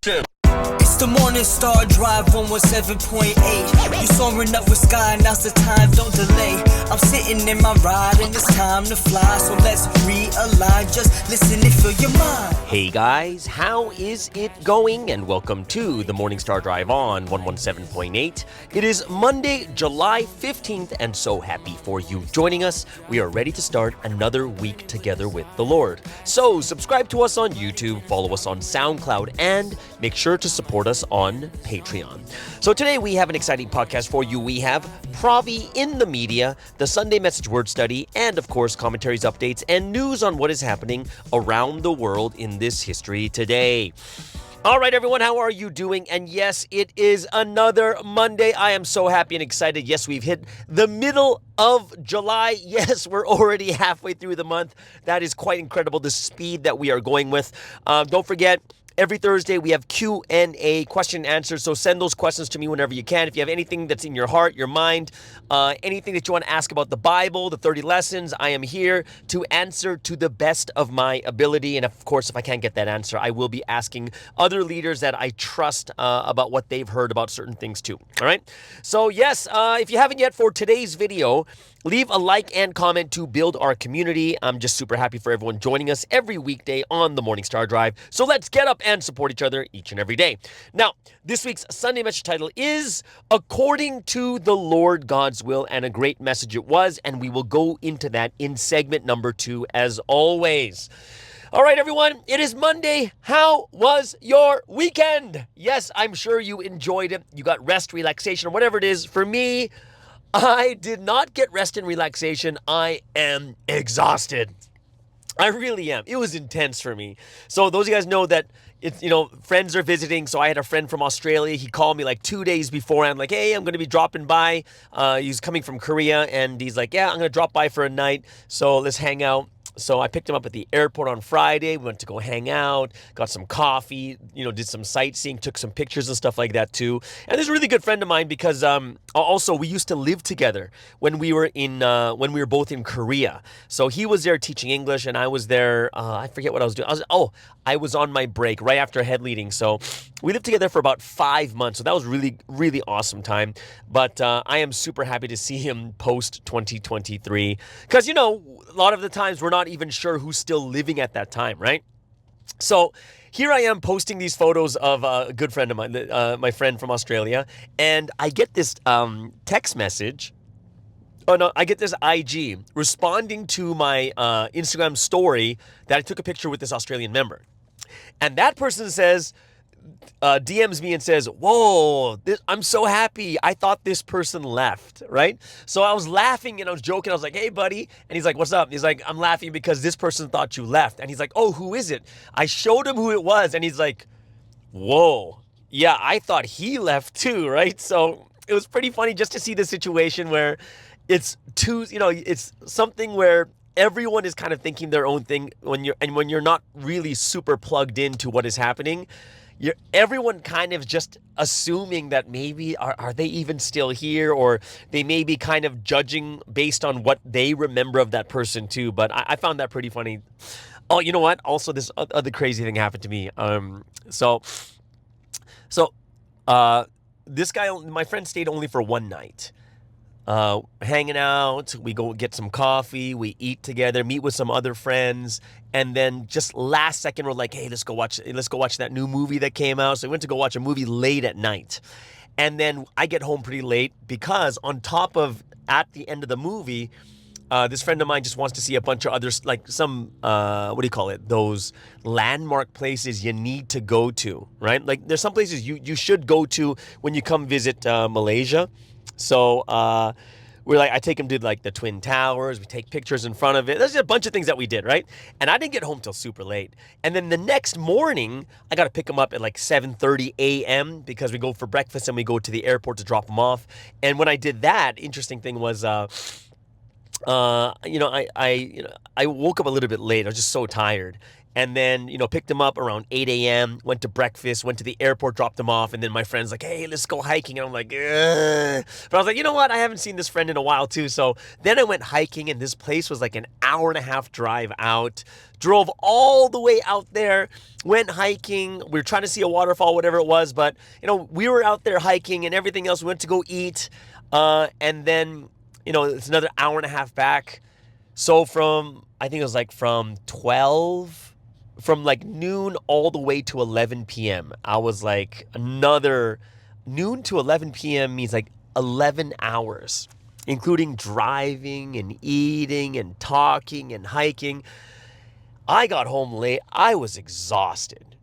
It's the Morning Star Drive 117.8. You soaring up with sky, now's the time, don't delay. I'm sitting in my ride and it's time to fly. So let's realign, just listen and fill your mind. Hey guys, how is it going? And welcome to the Morning Star Drive on 117.8. It is Monday, July 15th, and so happy for you joining us. We are ready to start another week together with the Lord. So subscribe to us on YouTube, follow us on SoundCloud, and make sure to support us on Patreon. So today we have an exciting podcast for you. We have Provi in the media, the Sunday Message Word Study, and of course commentaries, updates, and news on what is happening around the world in this history today. All right, everyone, how are you doing? And yes, it is another Monday. I am so happy and excited. Yes, we've hit the middle of July. Yes, we're already halfway through the month. That is quite incredible, the speed that we are going with. Don't forget, every Thursday, we have Q&A, question and answer. So send those questions to me whenever you can. If you have anything that's in your heart, your mind, anything that you want to ask about the Bible, the 30 lessons, I am here to answer to the best of my ability. And of course, if I can't get that answer, I will be asking other leaders that I trust about what they've heard about certain things too. All right. So yes, if you haven't yet, for today's video, leave a like and comment to build our community. I'm just super happy for everyone joining us every weekday on the Morning Star Drive. So let's get up and support each other each and every day. Now, this week's Sunday message title is According to the Lord God's Will, and a great message it was, and we will go into that in segment number 2 as always. All right, everyone, it is Monday. How was your weekend? Yes, I'm sure you enjoyed it. You got rest, relaxation, or whatever it is. For me, I did not get rest and relaxation. I am exhausted. I really am. It was intense for me. So those of you guys know that it's, friends are visiting. So I had a friend from Australia. He called me like 2 days before. I'm like, hey, I'm going to be dropping by. He's coming from Korea, and he's like, yeah, I'm going to drop by for a night. So let's hang out. So I picked him up at the airport on Friday. We went to go hang out, got some coffee, did some sightseeing, took some pictures and stuff like that too. And this is a really good friend of mine because also we used to live together when we were both in Korea. So he was there teaching English, and I was there. I forget what I was doing. I was on my break right after head leading. So we lived together for about 5 months. So that was really, really awesome time. But I am super happy to see him post 2023 because, a lot of the times we're not even sure who's still living at that time, right? So here I am posting these photos of a good friend of mine, my friend from Australia, and I get this text message. Oh no, I get this IG responding to my Instagram story that I took a picture with this Australian member. And that person says, DMs me and says, whoa, I'm so happy. I thought this person left, right? So I was laughing and I was joking. I was like, hey, buddy. And he's like, what's up? He's like, I'm laughing because this person thought you left. And he's like, oh, who is it? I showed him who it was. And he's like, whoa, yeah, I thought he left too, right? So it was pretty funny just to see the situation where it's it's something where everyone is kind of thinking their own thing when you're not really super plugged into what is happening. Everyone kind of just assuming that maybe are they even still here, or they may be kind of judging based on what they remember of that person too. But I found that pretty funny. Oh, you know what? Also, this other crazy thing happened to me. This guy, my friend, stayed only for one night. Hanging out, we go get some coffee, we eat together, meet with some other friends, and then just last second we're like, hey, let's go watch that new movie that came out. So we went to go watch a movie late at night, and then I get home pretty late because on top of at the end of the movie, this friend of mine just wants to see a bunch of others, like some those landmark places you need to go to, right? Like there's some places you should go to when you come visit Malaysia. So I take him to like the Twin Towers. We take pictures in front of it. There's a bunch of things that we did, right? And I didn't get home till super late. And then the next morning, I got to pick him up at like 7:30 a.m. because we go for breakfast and we go to the airport to drop him off. And when I did that, interesting thing was, I woke up a little bit late. I was just so tired. And then, picked him up around 8 a.m., went to breakfast, went to the airport, dropped him off. And then my friend's like, hey, let's go hiking. And I'm like, ugh. But I was like, you know what? I haven't seen this friend in a while too. So then I went hiking, and this place was like an hour and a half drive out. Drove all the way out there, went hiking. We were trying to see a waterfall, whatever it was. But, we were out there hiking and everything else. We went to go eat. And then, it's another hour and a half back. So I think it was like from like noon all the way to 11 p.m. I was like, another noon to 11 p.m. means like 11 hours, including driving and eating and talking and hiking. I got home late. I was exhausted,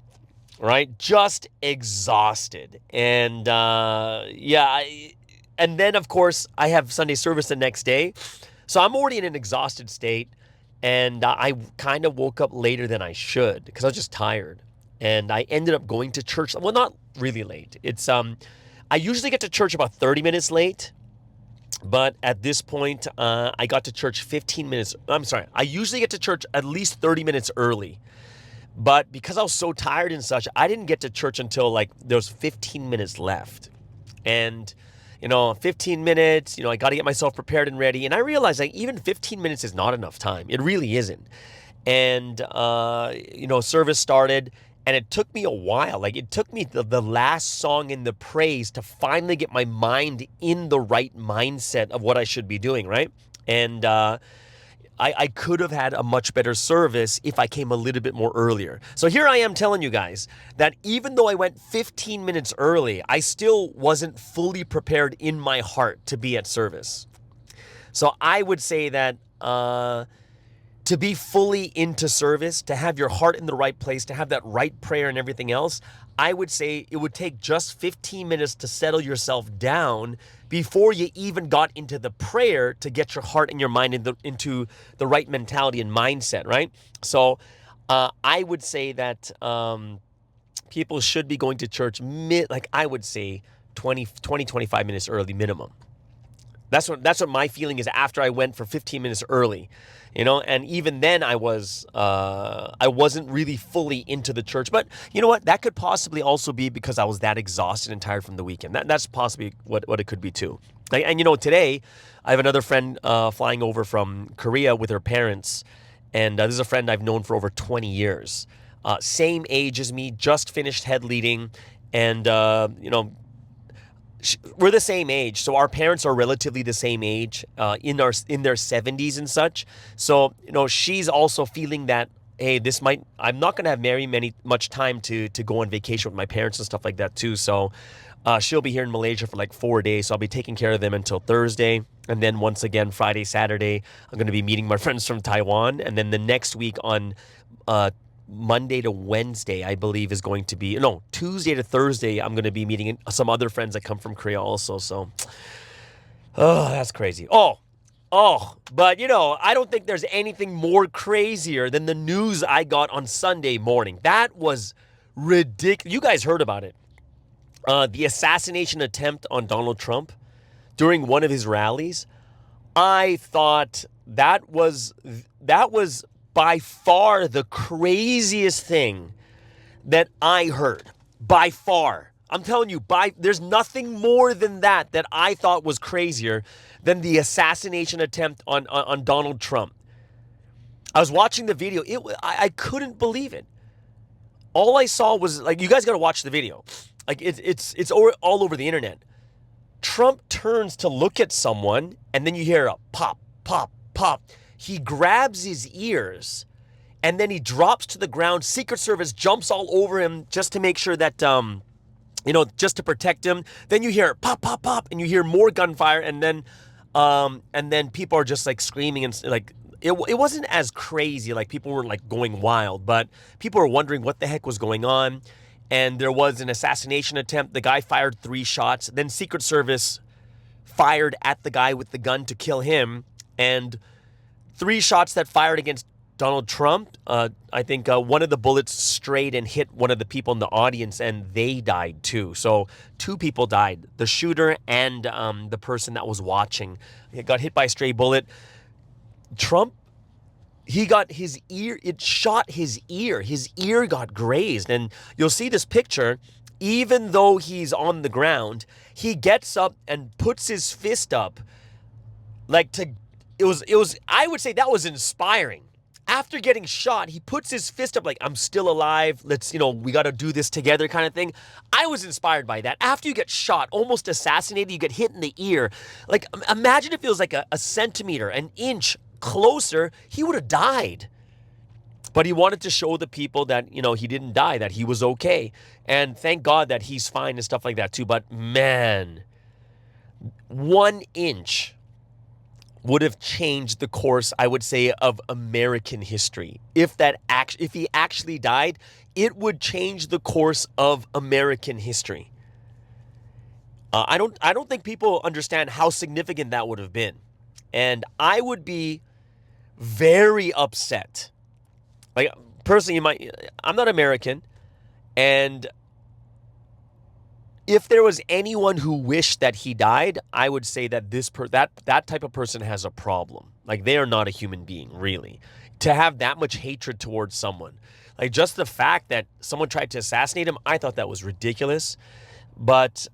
right? Just exhausted. And and then of course I have Sunday service the next day. So I'm already in an exhausted state. And I kind of woke up later than I should because I was just tired. And I ended up going to church. Well, not really late. It's I usually get to church about 30 minutes late. But at this point, I got to church 15 minutes. I'm sorry. I usually get to church at least 30 minutes early. But because I was so tired and such, I didn't get to church until like there was 15 minutes left. And 15 minutes, I got to get myself prepared and ready. And I realized like even 15 minutes is not enough time. It really isn't. And, service started, and it took me a while. Like it took me the last song in the praise to finally get my mind in the right mindset of what I should be doing, right? And I could have had a much better service if I came a little bit more earlier. So here I am telling you guys that even though I went 15 minutes early, I still wasn't fully prepared in my heart to be at service. So I would say that to be fully into service, to have your heart in the right place, to have that right prayer and everything else, I would say it would take just 15 minutes to settle yourself down before you even got into the prayer to get your heart and your mind into the right mentality and mindset, right? So I would say that people should be going to church, I would say 25 minutes early minimum. That's what my feeling is after I went for 15 minutes early, and even then I wasn't really fully into the church. But you know what? That could possibly also be because I was that exhausted and tired from the weekend. That's possibly what it could be too. And today I have another friend flying over from Korea with her parents, and this is a friend I've known for over 20 years. Same age as me, just finished head leading, and we're the same age, so our parents are relatively the same age, in their 70s and such. So she's also feeling that, hey, I'm not going to have much time to go on vacation with my parents and stuff like that too. So she'll be here in Malaysia for like 4 days, so I'll be taking care of them until Thursday, and then once again Friday, Saturday, I'm going to be meeting my friends from Taiwan, and then the next week on Monday to Wednesday, I believe, is going to be, Tuesday to Thursday, I'm going to be meeting some other friends that come from Korea also. So, that's crazy. But, I don't think there's anything more crazier than the news I got on Sunday morning. That was ridiculous. You guys heard about it. The assassination attempt on Donald Trump during one of his rallies. I thought that was by far the craziest thing that I heard. By far. I'm telling you, there's nothing more than that I thought was crazier than the assassination attempt on Donald Trump. I was watching the video. I couldn't believe it. All I saw was, like, you guys got to watch the video. Like, it's all over the internet. Trump turns to look at someone, and then you hear a pop, pop, pop. He grabs his ears, and then he drops to the ground. Secret Service jumps all over him just to make sure that, just to protect him. Then you hear pop, pop, pop, and you hear more gunfire, and then people are just like screaming and like it wasn't as crazy. Like people weren't like going wild, but people were wondering what the heck was going on. And there was an assassination attempt. The guy fired 3 shots. Then Secret Service fired at the guy with the gun to kill him, and 3 shots that fired against Donald Trump. I think one of the bullets strayed and hit one of the people in the audience, and they died too. So 2 people died, the shooter and the person that was watching. He got hit by a stray bullet. Trump he got his ear, it shot his ear. His ear got grazed. And you'll see this picture, even though he's on the ground, he gets up and puts his fist up like I would say that was inspiring. After getting shot, he puts his fist up like, I'm still alive. Let's, we got to do this together kind of thing. I was inspired by that. After you get shot, almost assassinated, you get hit in the ear. Like, imagine if it was like a centimeter, an inch closer, he would have died. But he wanted to show the people that, he didn't die, that he was okay. And thank God that he's fine and stuff like that too. But man, 1 inch would have changed the course, I would say, of American history. If he actually died, it would change the course of American history. I don't think people understand how significant that would have been. And I would be very upset. Like, personally, I'm not American, and if there was anyone who wished that he died, I would say that that type of person has a problem. Like, they are not a human being, really. To have that much hatred towards someone. Like, just the fact that someone tried to assassinate him, I thought that was ridiculous. But,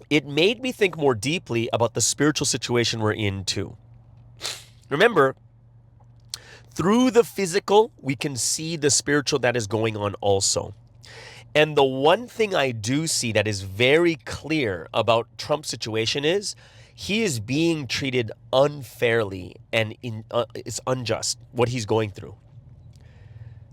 it made me think more deeply about the spiritual situation we're in, too. Remember, through the physical, we can see the spiritual that is going on also. And the one thing I do see that is very clear about Trump's situation is he is being treated unfairly, and it's unjust what he's going through.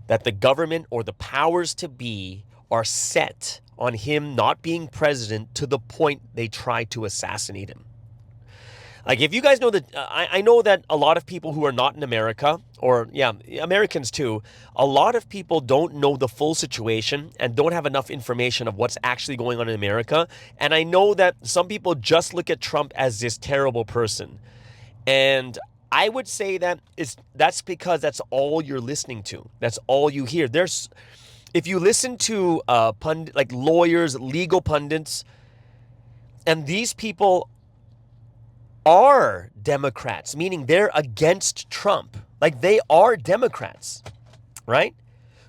That the government or the powers to be are set on him not being president to the point they try to assassinate him. Like, if you guys know that, I know that a lot of people who are not in America, or Americans too, a lot of people don't know the full situation and don't have enough information of what's actually going on in America. And I know that some people just look at Trump as this terrible person. And I would say that that's because that's all you're listening to. That's all you hear. If you listen to like lawyers, legal pundits, and these people are Democrats, meaning they're against Trump. Like, they are Democrats, right?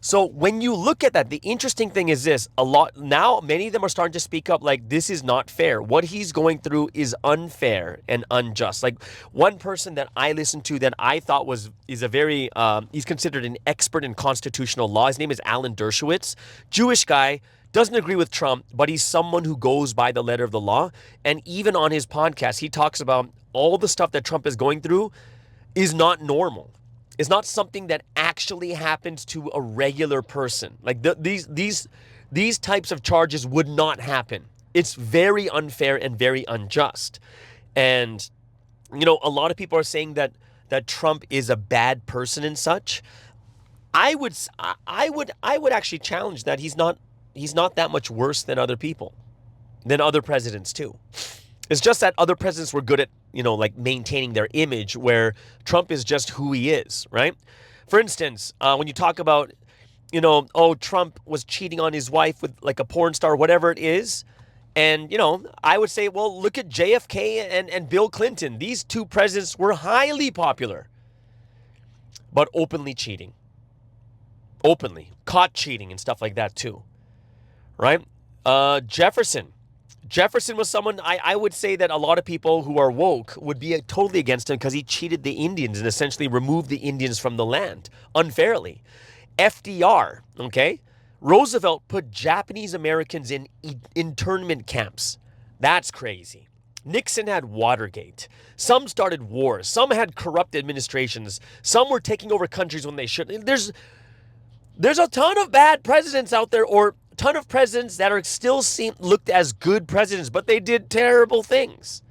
So when you look at that, the interesting thing is this: many of them are starting to speak up like, this is not fair. What he's going through is unfair and unjust. Like, one person that I listened to that I thought he's considered an expert in constitutional law. His name is Alan Dershowitz, Jewish guy. Doesn't agree with Trump, but he's someone who goes by the letter of the law. And even on his podcast, he talks about all the stuff that Trump is going through is not normal. It's not something that actually happens to a regular person. Like, these types of charges would not happen. It's very unfair and very unjust. And, a lot of people are saying that Trump is a bad person and such. I would actually challenge that he's not that much worse than other people, than other presidents too. It's just that other presidents were good at, like maintaining their image, where Trump is just who he is, right? For instance, when you talk about, Trump was cheating on his wife with like a porn star, whatever it is. And, I would say, well, look at JFK and Bill Clinton. These two presidents were highly popular, but openly cheating. Openly. Caught cheating and stuff like that too. Right? Jefferson was someone I would say that a lot of people who are woke would be totally against him because he cheated the Indians and essentially removed the Indians from the land unfairly. FDR, okay? Roosevelt put Japanese Americans in internment camps. That's crazy. Nixon had Watergate. Some started wars. Some had corrupt administrations. Some were taking over countries when they shouldn't. There's a ton of bad presidents out there, or ton of presidents that are still looked as good presidents, but they did terrible things.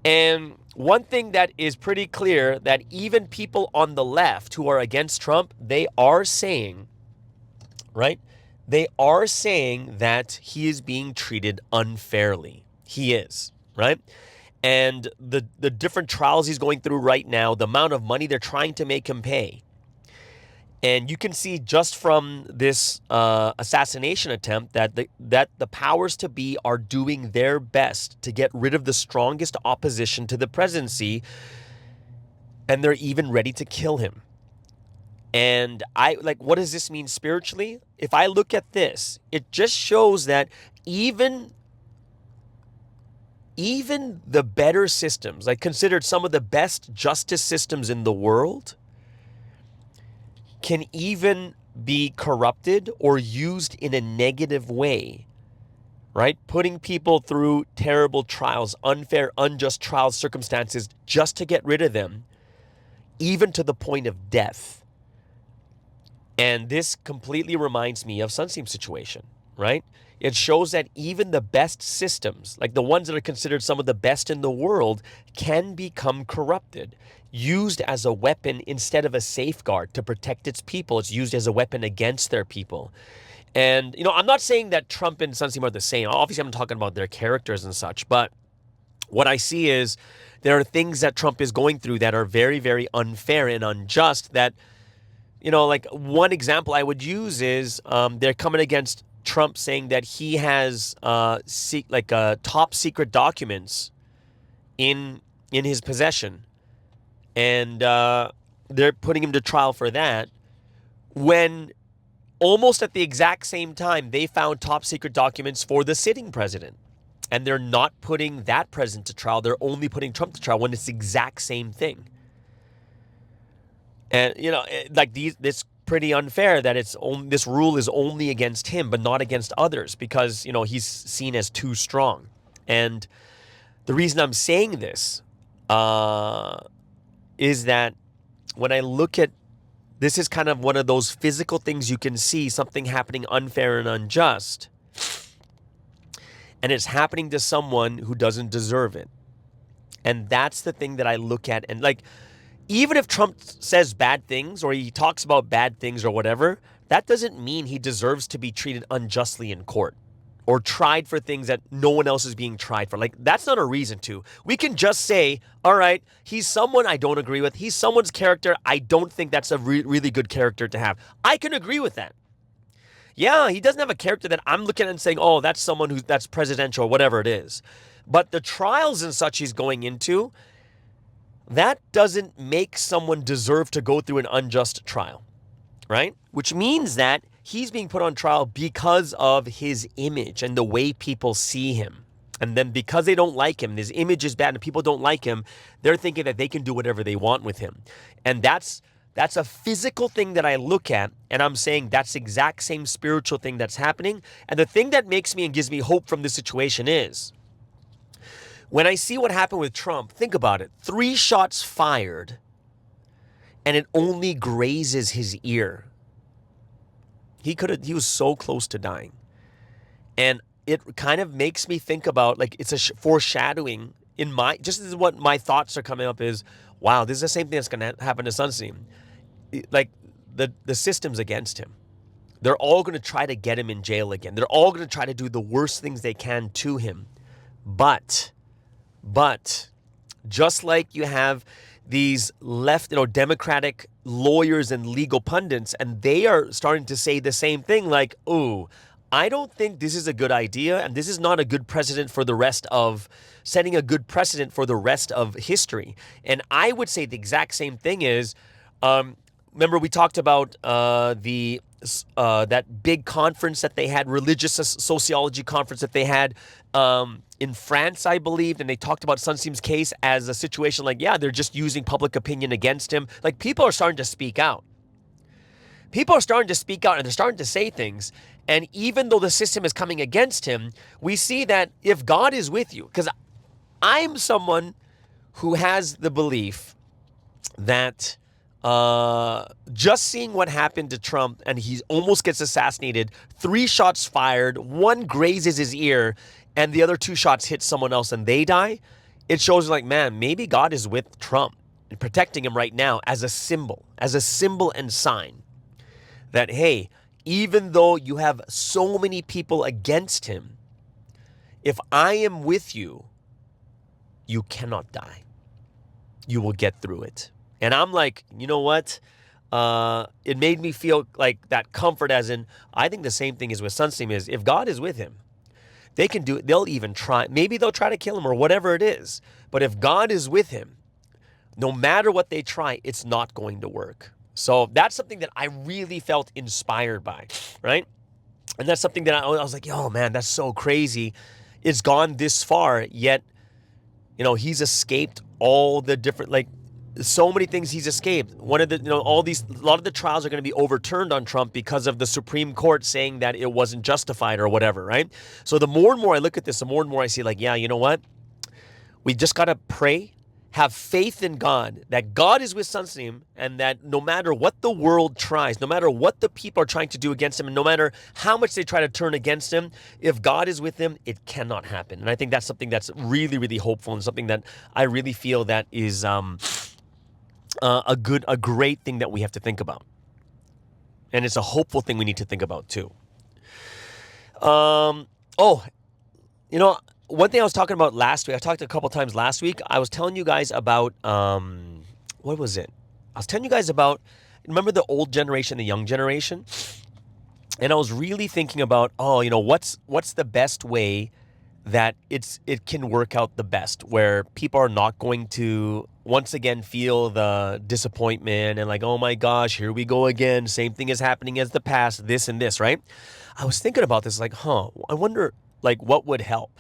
And one thing that is pretty clear, that even people on the left who are against Trump, they are saying, right? They are saying that he is being treated unfairly. He is, right? And the different trials he's going through right now, the amount of money they're trying to make him pay. And you can see just from this assassination attempt that the powers to be are doing their best to get rid of the strongest opposition to the presidency. and they're even ready to kill him. And what does this mean spiritually? If I look at this, it just shows that even the better systems, like considered some of the best justice systems in the world, can even be corrupted or used in a negative way, right? Putting people through terrible trials, unfair, unjust trials, circumstances, just to get rid of them, even to the point of death. And this completely reminds me of Sunseam's situation, right? It shows that even the best systems, like the ones that are considered some of the best in the world, can become corrupted, used as a weapon instead of a safeguard to protect its people. It's used as a weapon against their people. And, I'm not saying that Trump and Sunseam are the same. Obviously, I'm talking about their characters and such. But what I see is there are things that Trump is going through that are very, very unfair and unjust that, like one example I would use is they're coming against Trump saying that he has top secret documents in his possession. And they're putting him to trial for that when almost at the exact same time they found top secret documents for the sitting president. And they're not putting that president to trial. They're only putting Trump to trial when it's the exact same thing. And, it's pretty unfair that this rule is only against him, but not against others because, he's seen as too strong. And the reason I'm saying this is that when I look at this is kind of one of those physical things you can see, something happening unfair and unjust, and it's happening to someone who doesn't deserve it. And that's the thing that I look at. And even if Trump says bad things or he talks about bad things or whatever, that doesn't mean he deserves to be treated unjustly in court or tried for things that no one else is being tried for. That's not a reason to. We can just say, all right, he's someone I don't agree with. He's someone's character. I don't think that's a really good character to have. I can agree with that. Yeah, he doesn't have a character that I'm looking at and saying, oh, that's someone that's presidential or whatever it is. But the trials and such he's going into, that doesn't make someone deserve to go through an unjust trial, right? Which means that he's being put on trial because of his image and the way people see him. And then because they don't like him, his image is bad and people don't like him, they're thinking that they can do whatever they want with him. And that's a physical thing that I look at, and I'm saying that's the exact same spiritual thing that's happening. And the thing that makes me and gives me hope from this situation is, when I see what happened with Trump, think about it. 3 shots fired, and it only grazes his ear. He was so close to dying. And it kind of makes me think about, it's a foreshadowing just as what my thoughts are coming up is, wow, this is the same thing that's going to happen to Sunseam. The system's against him. They're all going to try to get him in jail again. They're all going to try to do the worst things they can to him. But just like you have these left, Democratic lawyers and legal pundits, and they are starting to say the same thing, I don't think this is a good idea, and this is not a good precedent for the rest of setting a good precedent for the rest of history. And I would say the exact same thing is, remember we talked about that big conference that they had, religious sociology conference that they had in France, I believe, and they talked about Sunseam's case as a situation they're just using public opinion against him. People are starting to speak out. People are starting to speak out and they're starting to say things. And even though the system is coming against him, we see that if God is with you, because I'm someone who has the belief that just seeing what happened to Trump and he almost gets assassinated, 3 shots fired, 1 grazes his ear, and the other 2 shots hit someone else and they die, it shows man, maybe God is with Trump and protecting him right now as a symbol and sign that, hey, even though you have so many people against him, if I am with you, you cannot die. You will get through it. And I'm you know what? It made me feel that comfort, as in, I think the same thing is with Sunseam is, if God is with him, they'll even try, maybe they'll try to kill him or whatever it is. But if God is with him, no matter what they try, it's not going to work. So that's something that I really felt inspired by, right? And that's something that I was like, yo, man, that's so crazy. It's gone this far, yet, he's escaped all the different, like, so many things he's escaped. One of the, a lot of the trials are going to be overturned on Trump because of the Supreme Court saying that it wasn't justified or whatever, right? So the more and more I look at this, the more and more I see, like, yeah, you know what? We just got to pray, have faith in God, that God is with Sunsteam, and that no matter what the world tries, no matter what the people are trying to do against him, and no matter how much they try to turn against him, if God is with him, it cannot happen. And I think that's something that's really, really hopeful, and something that I really feel that is a great thing that we have to think about. And it's a hopeful thing we need to think about too. One thing I was talking about last week, I talked a couple times last week, I was telling you guys about, what was it? I was telling you guys about, remember the old generation, the young generation? And I was really thinking about, what's the best way that it can work out the best, where people are not going to once again feel the disappointment and like, oh my gosh, here we go again. Same thing is happening as the past, this and this, right? I was thinking about this, like, I wonder, like, what would help?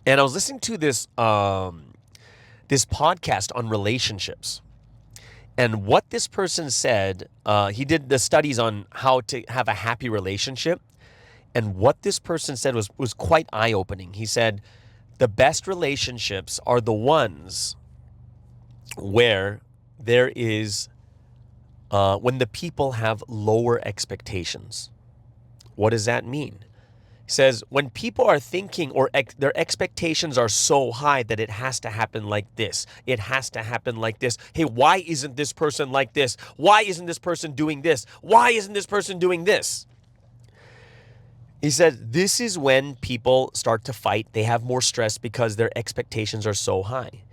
And I was listening to this podcast on relationships. And what this person said, he did the studies on how to have a happy relationship. And what this person said was quite eye-opening. He said, the best relationships are the ones where there is, when the people have lower expectations. What does that mean? He says, when people are thinking or their expectations are so high that it has to happen like this. It has to happen like this. Hey, why isn't this person like this? Why isn't this person doing this? Why isn't this person doing this? He said, this is when people start to fight. They have more stress because their expectations are so high.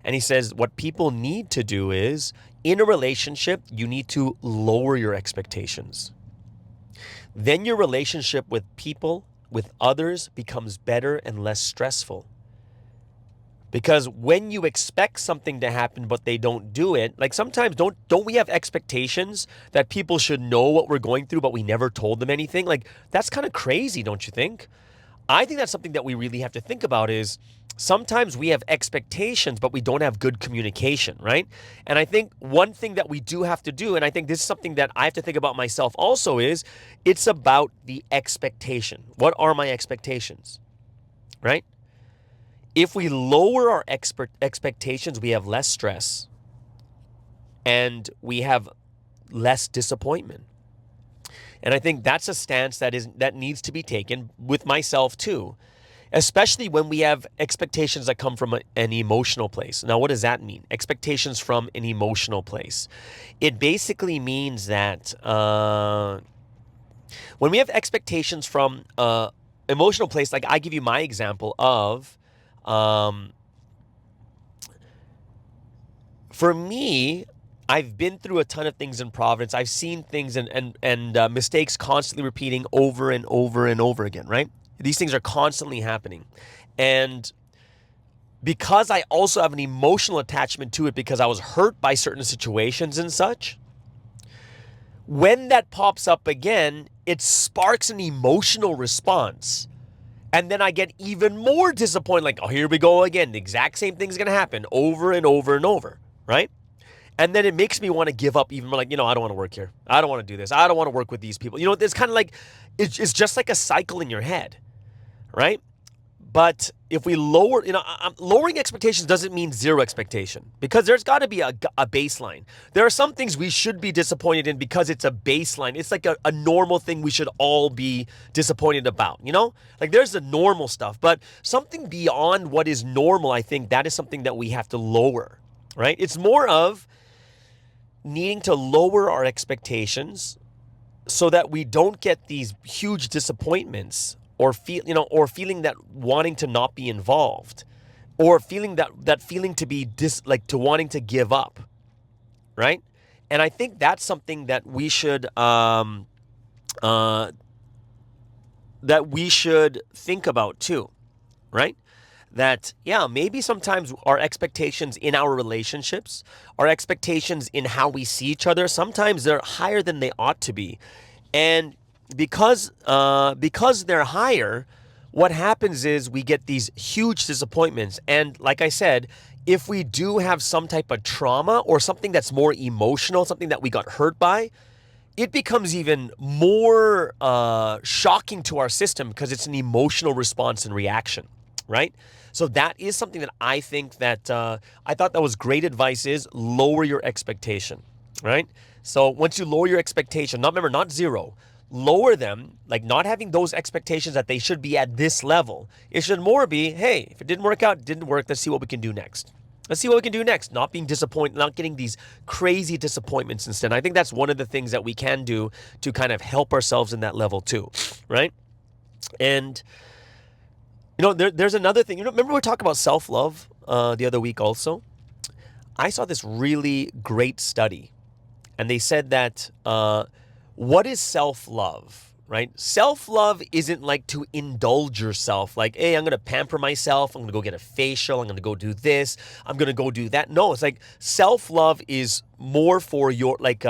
And he says, what people need to do is, in a relationship, you need to lower your expectations. Then your relationship with people, with others, becomes better and less stressful. Because when you expect something to happen but they don't do it, like sometimes don't we have expectations that people should know what we're going through but we never told them anything? Like, that's kind of crazy, don't you think? I think that's something that we really have to think about is sometimes we have expectations but we don't have good communication, right? And I think one thing that we do have to do, and I think this is something that I have to think about myself also, is it's about the expectation. What are my expectations, right? If we lower our expectations, we have less stress and we have less disappointment. And I think that's a stance that needs to be taken with myself too, especially when we have expectations that come from an emotional place. Now, what does that mean? Expectations from an emotional place. It basically means that when we have expectations from an emotional place, like I give you my example of, for me, I've been through a ton of things in Providence. I've seen things and mistakes constantly repeating over and over and over again, right? These things are constantly happening. And because I also have an emotional attachment to it because I was hurt by certain situations and such, when that pops up again, it sparks an emotional response. And then I get even more disappointed, like, oh, here we go again. The exact same thing's going to happen over and over and over, right? And then it makes me want to give up even more, like, I don't want to work here. I don't want to do this. I don't want to work with these people. It's kind of like, it's just like a cycle in your head, right? But if we lower, lowering expectations doesn't mean zero expectation, because there's got to be a baseline. There are some things we should be disappointed in because it's a baseline. It's like a normal thing we should all be disappointed about, Like there's the normal stuff, but something beyond what is normal, I think that is something that we have to lower, right? It's more of needing to lower our expectations so that we don't get these huge disappointments or feeling that wanting to not be involved, or feeling that feeling to be to wanting to give up, right? And I think that's something that we should think about too, right? that, yeah, maybe sometimes our expectations in our relationships, our expectations in how we see each other, sometimes they're higher than they ought to be. And because they're higher, what happens is we get these huge disappointments. And like I said, if we do have some type of trauma or something that's more emotional, something that we got hurt by, it becomes even more shocking to our system because it's an emotional response and reaction, right? So that is something that I think that I thought that was great advice is lower your expectation, right? So once you lower your expectation, not zero, lower them, like not having those expectations that they should be at this level. It should more be, hey, if it didn't work out, it didn't work, let's see what we can do next. Let's see what we can do next. Not being disappointed, not getting these crazy disappointments instead. I think that's one of the things that we can do to kind of help ourselves in that level too, right? And, there's another thing. Remember we talked about self-love the other week also? I saw this really great study, and they said that what is self-love? Right? Self-love isn't like to indulge yourself. Like, hey, I'm going to pamper myself. I'm going to go get a facial. I'm going to go do this. I'm going to go do that. No, it's like self-love is more for your, like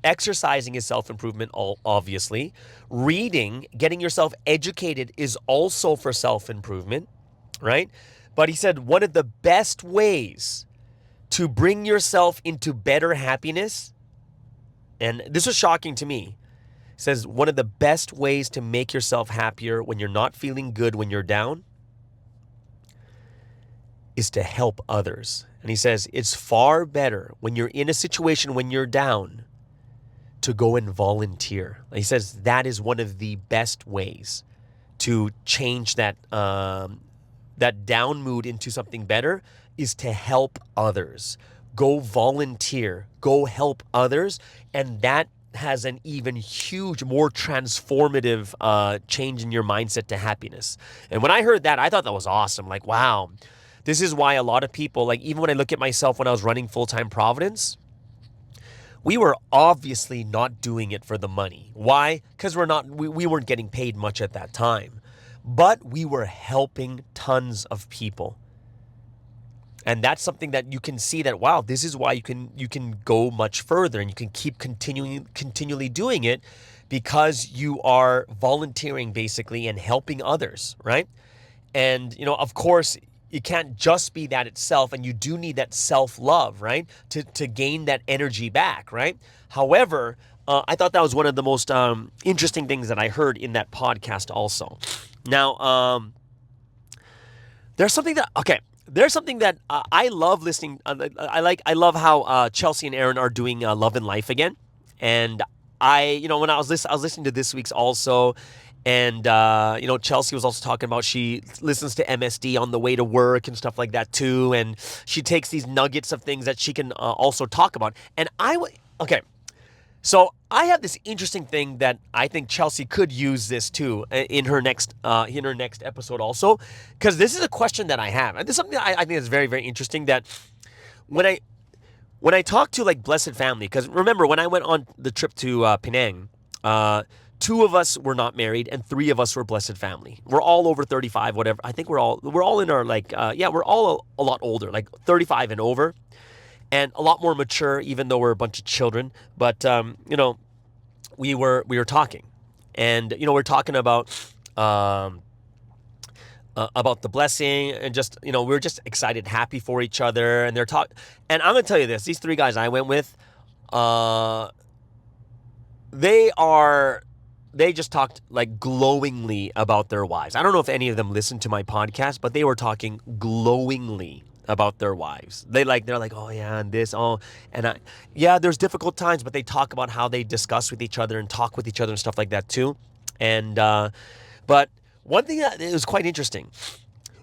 exercising is self-improvement, obviously. Reading, getting yourself educated is also for self-improvement, right? But he said one of the best ways to bring yourself into better happiness, and this was shocking to me, says one of the best ways to make yourself happier when you're not feeling good, when you're down, is to help others. And he says it's far better when you're in a situation when you're down to go and volunteer. He says that is one of the best ways to change that down mood into something better is to help others. Go volunteer, go help others, and that has an even huge, more transformative change in your mindset to happiness. And when I heard that, I thought that was awesome. Like, wow, this is why a lot of people, like even when I look at myself when I was running full-time Providence, we were obviously not doing it for the money. Why? Because we weren't getting paid much at that time, but we were helping tons of people. And that's something that you can see that, wow, this is why you can go much further and you can keep continually doing it because you are volunteering basically and helping others, right? And, of course, it can't just be that itself, and you do need that self-love, right? To gain that energy back, right? However, I thought that was one of the most interesting things that I heard in that podcast also. Now, there's something that I love listening. I love how Chelsea and Aaron are doing Love and Life again. And when I was listening to this week's also, and Chelsea was also talking about she listens to MSD on the way to work and stuff like that too. And she takes these nuggets of things that she can also talk about. And so I have this interesting thing that I think Chelsea could use this too in her next episode also, because this is a question that I have, and this is something that I think is very, very interesting. That when I talk to like Blessed Family, because remember when I went on the trip to Penang, 2 of us were not married and 3 of us were Blessed Family. We're all over 35, whatever. I think we're all in our we're all a lot older, like 35 and over. And a lot more mature, even though we're a bunch of children. But we were talking, and we're talking about the blessing, and just we're just excited, happy for each other, and And I'm gonna tell you this: these 3 guys I went with, they just talked like glowingly about their wives. I don't know if any of them listened to my podcast, but they were talking glowingly about their wives. They're like, oh yeah, and this, there's difficult times, but they talk about how they discuss with each other and talk with each other and stuff like that too. And but one thing that is quite interesting,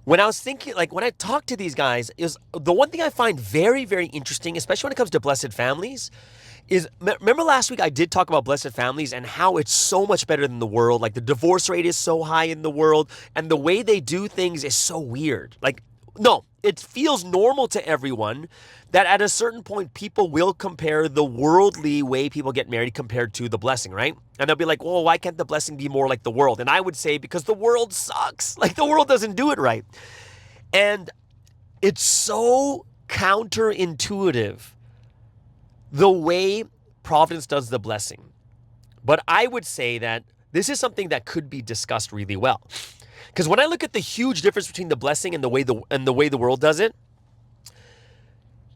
when I was thinking, like when I talk to these guys, is the one thing I find very, very interesting, especially when it comes to blessed families, is remember last week I did talk about blessed families and how it's so much better than the world. Like the divorce rate is so high in the world, and the way they do things is so weird. Like, no, it feels normal to everyone that at a certain point people will compare the worldly way people get married compared to the blessing, right? And they'll be like, well, why can't the blessing be more like the world? And I would say because the world sucks. Like the world doesn't do it right. And it's so counterintuitive the way Providence does the blessing. But I would say that this is something that could be discussed really well. Because when I look at the huge difference between the blessing and the way the world does it,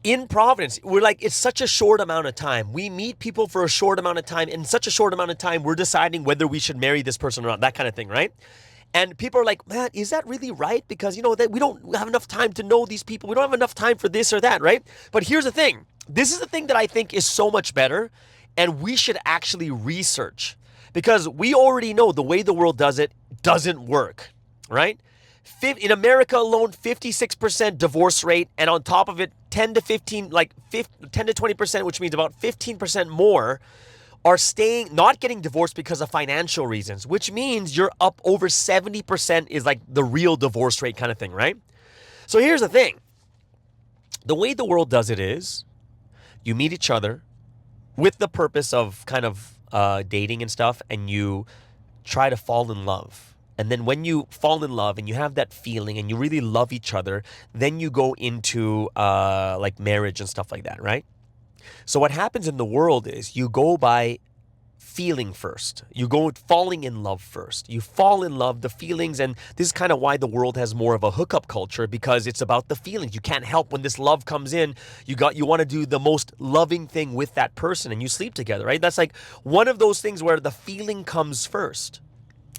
in Providence, we're like, it's such a short amount of time. We meet people for a short amount of time. In such a short amount of time, we're deciding whether we should marry this person or not, that kind of thing, right? And people are like, man, is that really right? Because, that we don't have enough time to know these people. We don't have enough time for this or that, right? But here's the thing. This is the thing that I think is so much better, and we should actually research. Because we already know the way the world does it doesn't work, right? In America alone, 56% divorce rate, and on top of it, 10 to 20%, which means about 15% more are not getting divorced because of financial reasons, which means you're up over 70% is like the real divorce rate kind of thing, right? So here's the thing. The way the world does it is you meet each other with the purpose of kind of dating and stuff, and you try to fall in love. And then when you fall in love and you have that feeling and you really love each other, then you go into like marriage and stuff like that, right? So what happens in the world is you go by feeling first. You go falling in love first. You fall in love, the feelings, and this is kind of why the world has more of a hookup culture, because it's about the feelings. You can't help when this love comes in. You want to do the most loving thing with that person and you sleep together, right? That's like one of those things where the feeling comes first.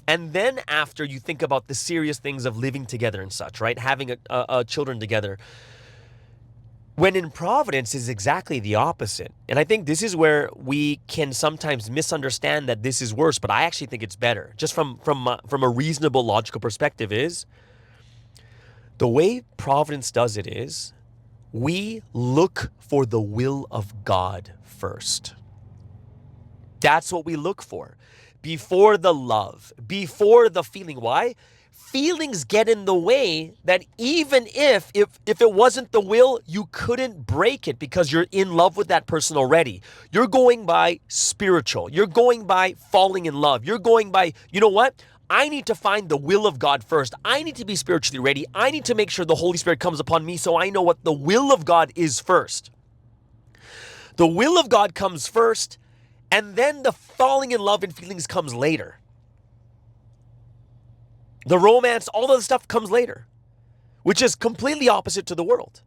And then after you think about the serious things of living together and such, right? Having a children together. When in Providence is exactly the opposite. And I think this is where we can sometimes misunderstand that this is worse, but I actually think it's better. Just from a reasonable, logical perspective is, the way Providence does it is, we look for the will of God first. That's what we look for. Before the love, before the feeling. Why? Feelings get in the way that even if it wasn't the will, you couldn't break it because you're in love with that person already. You're going by spiritual. You're going by falling in love. You're going by, you know what? I need to find the will of God first. I need to be spiritually ready. I need to make sure the Holy Spirit comes upon me so I know what the will of God is first. The will of God comes first, and then the falling in love and feelings comes later. The romance, all of the stuff comes later, which is completely opposite to the world.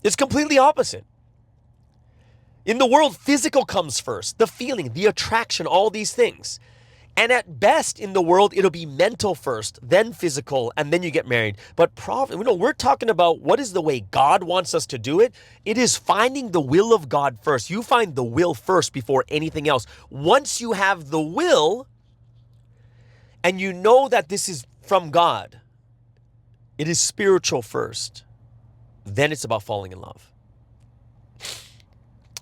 It's completely opposite. In the world, physical comes first, the feeling, the attraction, all these things. And at best in the world, it'll be mental first, then physical, and then you get married. But we're talking about what is the way God wants us to do it. It is finding the will of God first. You find the will first before anything else. Once you have the will, and you know that this is from God, it is spiritual first. Then it's about falling in love.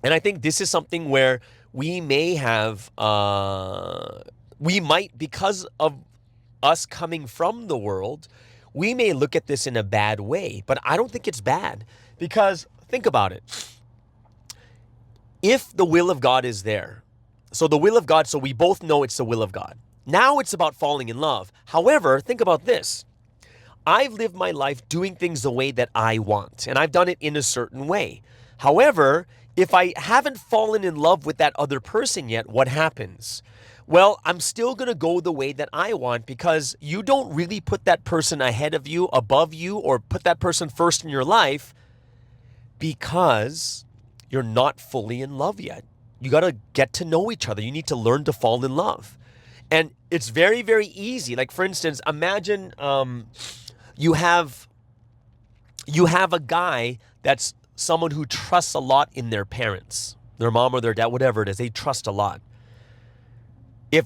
And I think this is something where we may have, we might, because of us coming from the world, we may look at this in a bad way. But I don't think it's bad, because think about it. If the will of God is there, so the will of God, so we both know it's the will of God. Now it's about falling in love. However, think about this. I've lived my life doing things the way that I want, and I've done it in a certain way. However, if I haven't fallen in love with that other person yet, what happens? Well, I'm still going to go the way that I want, because you don't really put that person ahead of you, above you, or put that person first in your life because you're not fully in love yet. You got to get to know each other. You need to learn to fall in love. And it's very, very easy. Like, for instance, imagine you have a guy that's someone who trusts a lot in their parents, their mom or their dad, whatever it is, they trust a lot. If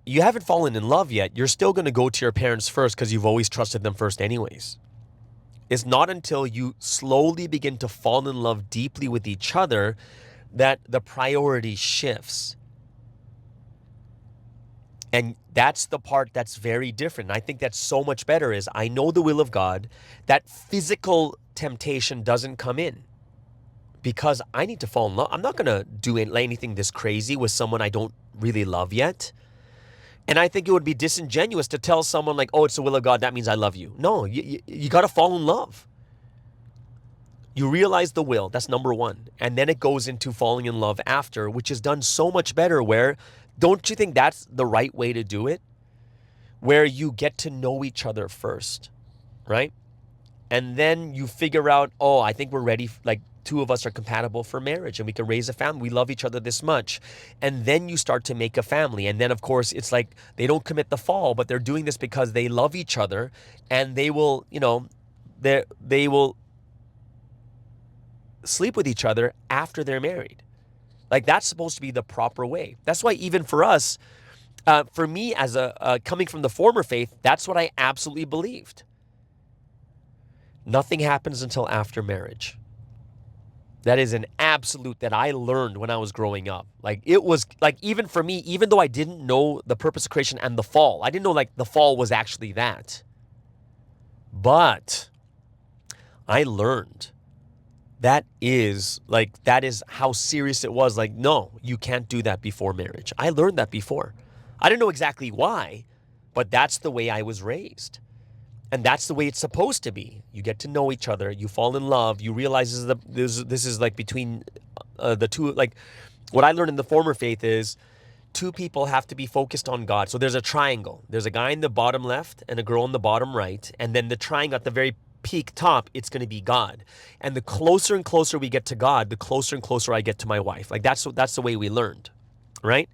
you haven't fallen in love yet, you're still going to go to your parents first because you've always trusted them first anyways. It's not until you slowly begin to fall in love deeply with each other that the priority shifts. And that's the part that's very different. I think that's so much better is I know the will of God. That physical temptation doesn't come in because I need to fall in love. I'm not going to do anything this crazy with someone I don't really love yet. And I think it would be disingenuous to tell someone like, oh, it's the will of God, that means I love you. No, you got to fall in love. You realize the will, that's number one. And then it goes into falling in love after, which is done so much better where, don't you think that's the right way to do it? Where you get to know each other first, right? And then you figure out, oh, I think we're ready, like two of us are compatible for marriage and we can raise a family. We love each other this much. And then you start to make a family. And then, of course, it's like they don't commit the fall, but they're doing this because they love each other and they will, they will sleep with each other after they're married. Like that's supposed to be the proper way. That's why even for us, for me as a coming from the former faith, that's what I absolutely believed. Nothing happens until after marriage. That is an absolute that I learned when I was growing up. Like it was like, even for me, even though I didn't know the purpose of creation and the fall, I didn't know like the fall was actually that. But I learned that is how serious it was. Like, no, you can't do that before marriage. I learned that before. I didn't know exactly why, but that's the way I was raised. And that's the way it's supposed to be. You get to know each other. You fall in love. You realize this is like between the two. Like what I learned in the former faith is two people have to be focused on God. So there's a triangle. There's a guy in the bottom left and a girl in the bottom right. And then the triangle at the very peak top, it's going to be God. And the closer and closer we get to God, the closer and closer I get to my wife. Like that's the way we learned, right?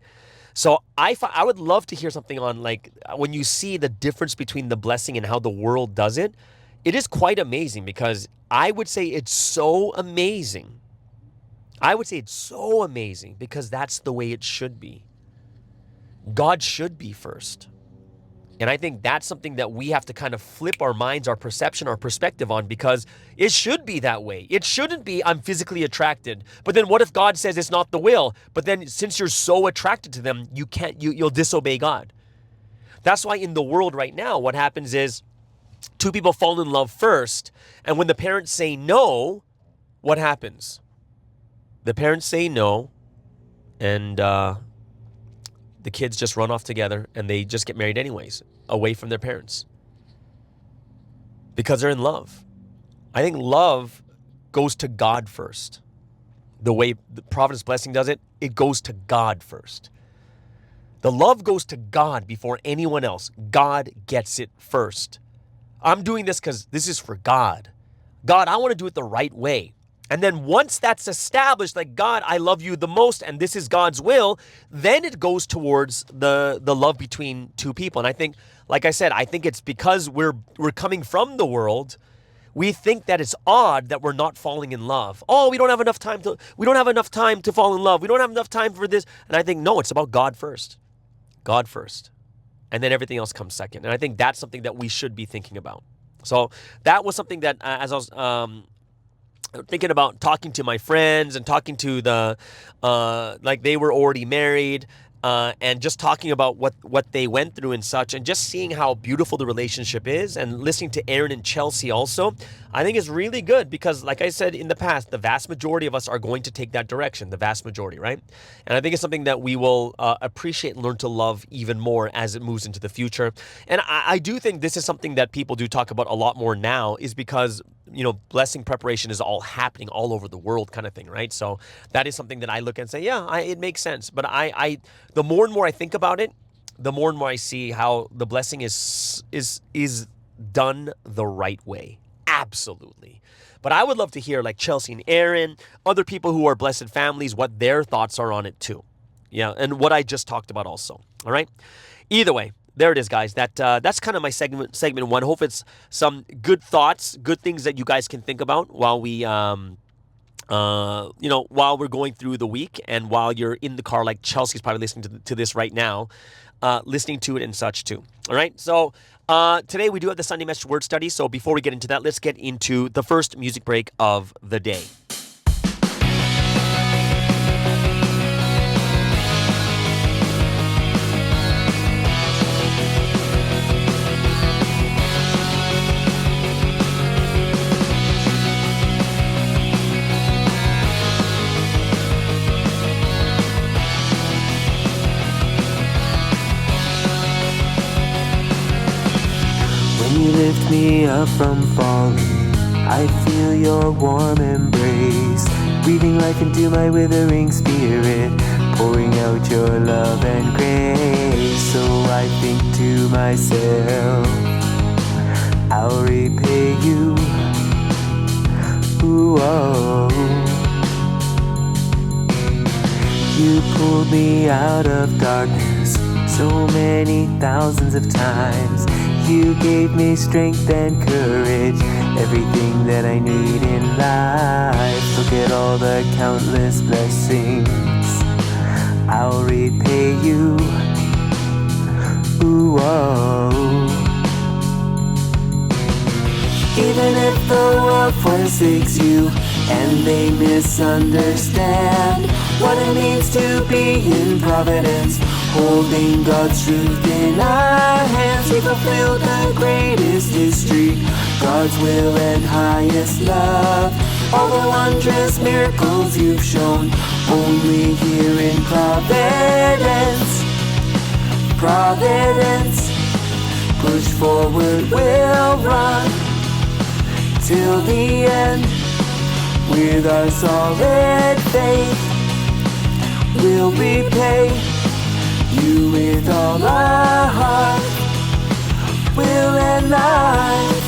So I would love to hear something on like when you see the difference between the blessing and how the world does it. It is quite amazing because I would say it's so amazing. I would say it's so amazing because that's the way it should be. God should be first. And I think that's something that we have to kind of flip our minds, our perception, our perspective on, because it should be that way. It shouldn't be I'm physically attracted. But then what if God says it's not the will? But then since you're so attracted to them, you'll disobey God. That's why in the world right now, what happens is two people fall in love first. And when the parents say no, what happens? The parents say no and the kids just run off together and they just get married anyways, away from their parents. Because they're in love. I think love goes to God first. The way the Providence Blessing does it, it goes to God first. The love goes to God before anyone else. God gets it first. I'm doing this because this is for God. God, I want to do it the right way. And then once that's established, like, God, I love you the most, and this is God's will, then it goes towards the love between two people. And I think, like I said, I think it's because we're coming from the world, we think that it's odd that we're not falling in love. Oh, we don't have enough time to fall in love. We don't have enough time for this. And I think, no, it's about God first. God first. And then everything else comes second. And I think that's something that we should be thinking about. So that was something that as I was thinking about talking to my friends and talking to like they were already married and just talking about what they went through and such, and just seeing how beautiful the relationship is, and listening to Aaron and Chelsea also, I think is really good because, like I said in the past, the vast majority of us are going to take that direction, the vast majority, right? And I think it's something that we will appreciate and learn to love even more as it moves into the future. And I do think this is something that people do talk about a lot more now, is because blessing preparation is all happening all over the world kind of thing, right? So that is something that I look and say, yeah, it makes sense. But the more and more I think about it, the more and more I see how the blessing is done the right way. Absolutely. But I would love to hear, like, Chelsea and Aaron, other people who are blessed families, what their thoughts are on it too. Yeah, and what I just talked about also. All right? Either way, there it is, guys. That's kind of my segment one. Hope it's some good thoughts, good things that you guys can think about while we while we're going through the week, and while you're in the car, like Chelsea's probably listening to this right now, listening to it and such too. All right. So today we do have the Sunday Message Word Study. So before we get into that, let's get into the first music break of the day. lift me up from falling. I feel your warm embrace, breathing life into my withering spirit, pouring out your love and grace. So I think to myself, I'll repay you. Ooh, oh. You pulled me out of darkness so many thousands of times. You gave me strength and courage, everything that I need in life. Look at all the countless blessings, I'll repay you. Ooh, oh. Even if the world forsakes you and they misunderstand what it means to be in providence, holding God's truth in our hands, we fulfill the greatest history, God's will and highest love. All the wondrous miracles you've shown, only here in Providence. Providence, push forward, we'll run till the end. With our solid faith, we'll repay you with all our heart, will and life.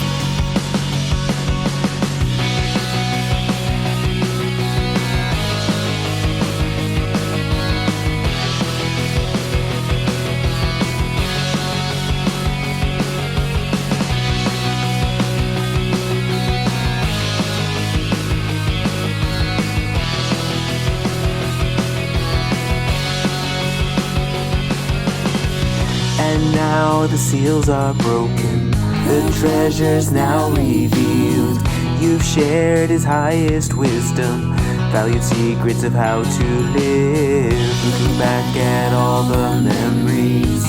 And now the seals are broken, the treasure's now revealed. You've shared his highest wisdom, valued secrets of how to live. Looking back at all the memories,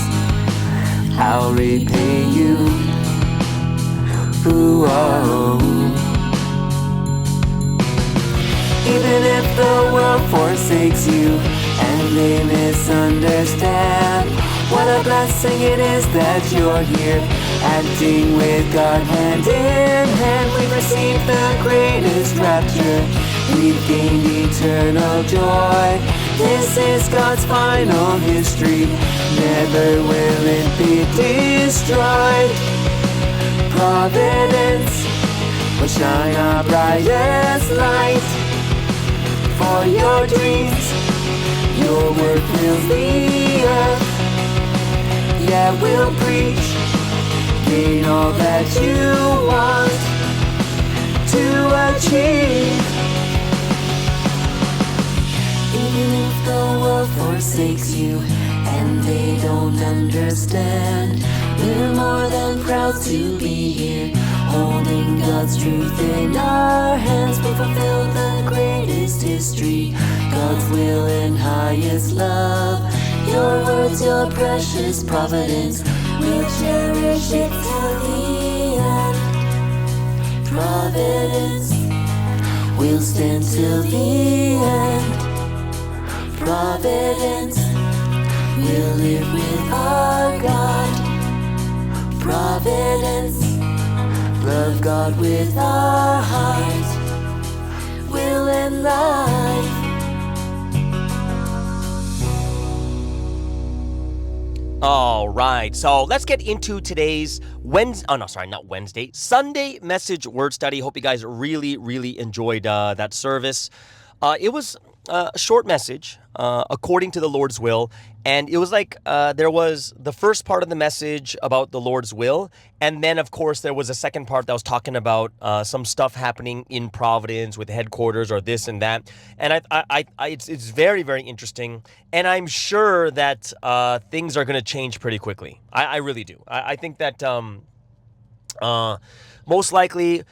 I'll repay you. Ooh, oh. Even if the world forsakes you and they misunderstand, what a blessing it is that you're here, acting with God hand in hand. We've received the greatest rapture, we've gained eternal joy. This is God's final history, never will it be destroyed. Providence will shine our brightest light for your dreams. Your word fills the earth. Yeah, we'll preach, gain all that you want to achieve. Even if the world forsakes you and they don't understand, we're more than proud to be here, holding God's truth in our hands. We fulfill the greatest history, God's will and highest love. Your words, your precious providence, we'll cherish it till the end. Providence, we'll stand till the end. Providence, we'll live with our God. Providence, love God with our heart, will and life. All right, so let's get into today's Sunday message word study. Hope you guys really enjoyed that service. It was a short message, according to the Lord's will, and it was like there was the first part of the message about the Lord's will, and then of course there was a second part that was talking about some stuff happening in Providence with headquarters or this and that, and it's very interesting, and I'm sure that things are going to change pretty quickly. I really do. I think that most likely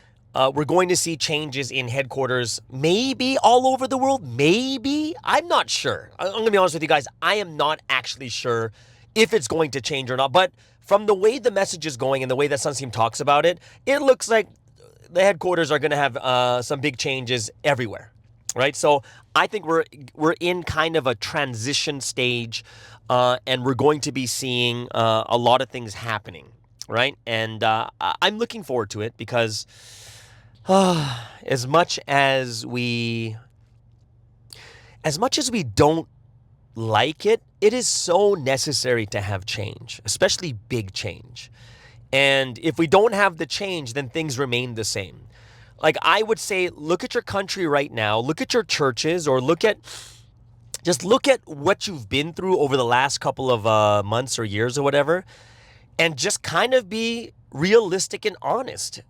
we're going to see changes in headquarters, maybe all over the world, maybe. I'm not sure. I'm going to be honest with you guys. I am not actually sure if it's going to change or not. But from the way the message is going and the way that Sunseam talks about it, it looks like the headquarters are going to have some big changes everywhere, right? So I think we're in kind of a transition stage, and we're going to be seeing a lot of things happening. right? And I'm looking forward to it because as much as we don't like it, it is so necessary to have change, especially big change. And if we don't have the change, then things remain the same. Like I would say, look at your country right now, look at your churches, or look at what you've been through over the last couple of months or years or whatever, and just kind of be realistic and honest.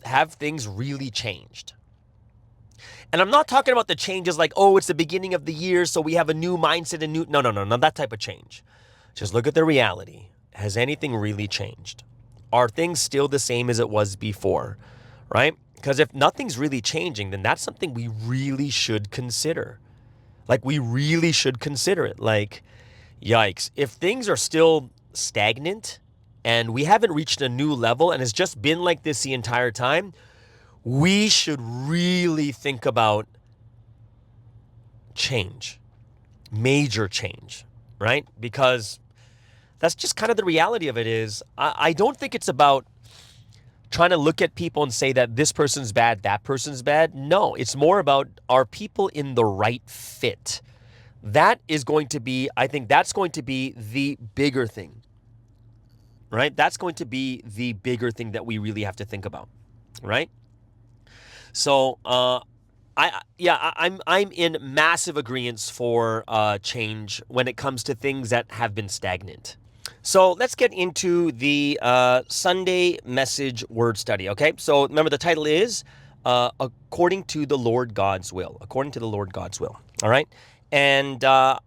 Have things really changed? And I'm not talking about the changes like, oh, it's the beginning of the year, so we have a new mindset, no, not that type of change. Just look at the reality. Has anything really changed? Are things still the same as it was before, right? Because if nothing's really changing, then that's something we really should consider. Like, we really should consider it. Like, yikes. If things are still stagnant and we haven't reached a new level and it's just been like this the entire time, we should really think about change, major change, right? Because that's just kind of the reality of it is, I don't think it's about trying to look at people and say that this person's bad, that person's bad. No, it's more about, are people in the right fit? That is going to be, I think that's going to be the bigger thing, right? That's going to be the bigger thing that we really have to think about, right? So, I'm in massive agreement for change when it comes to things that have been stagnant. So let's get into the Sunday message word study, okay? So remember, the title is According to the Lord God's Will. According to the Lord God's Will, all right? And I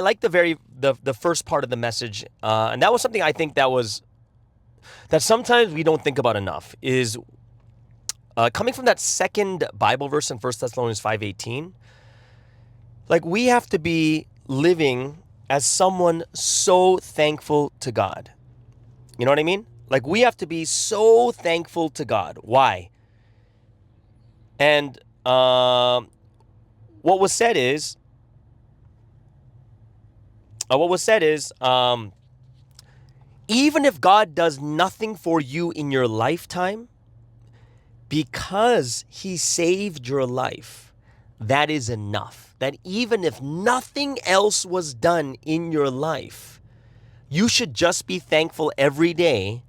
like the first part of the message, and that was something I think that sometimes we don't think about enough, is coming from that second Bible verse in 1 Thessalonians 5:18. Like, we have to be living as someone so thankful to God. You know what I mean? Like, we have to be so thankful to God. Why? And what was said is, even if God does nothing for you in your lifetime, because he saved your life, that is enough. That even if nothing else was done in your life, you should just be thankful every day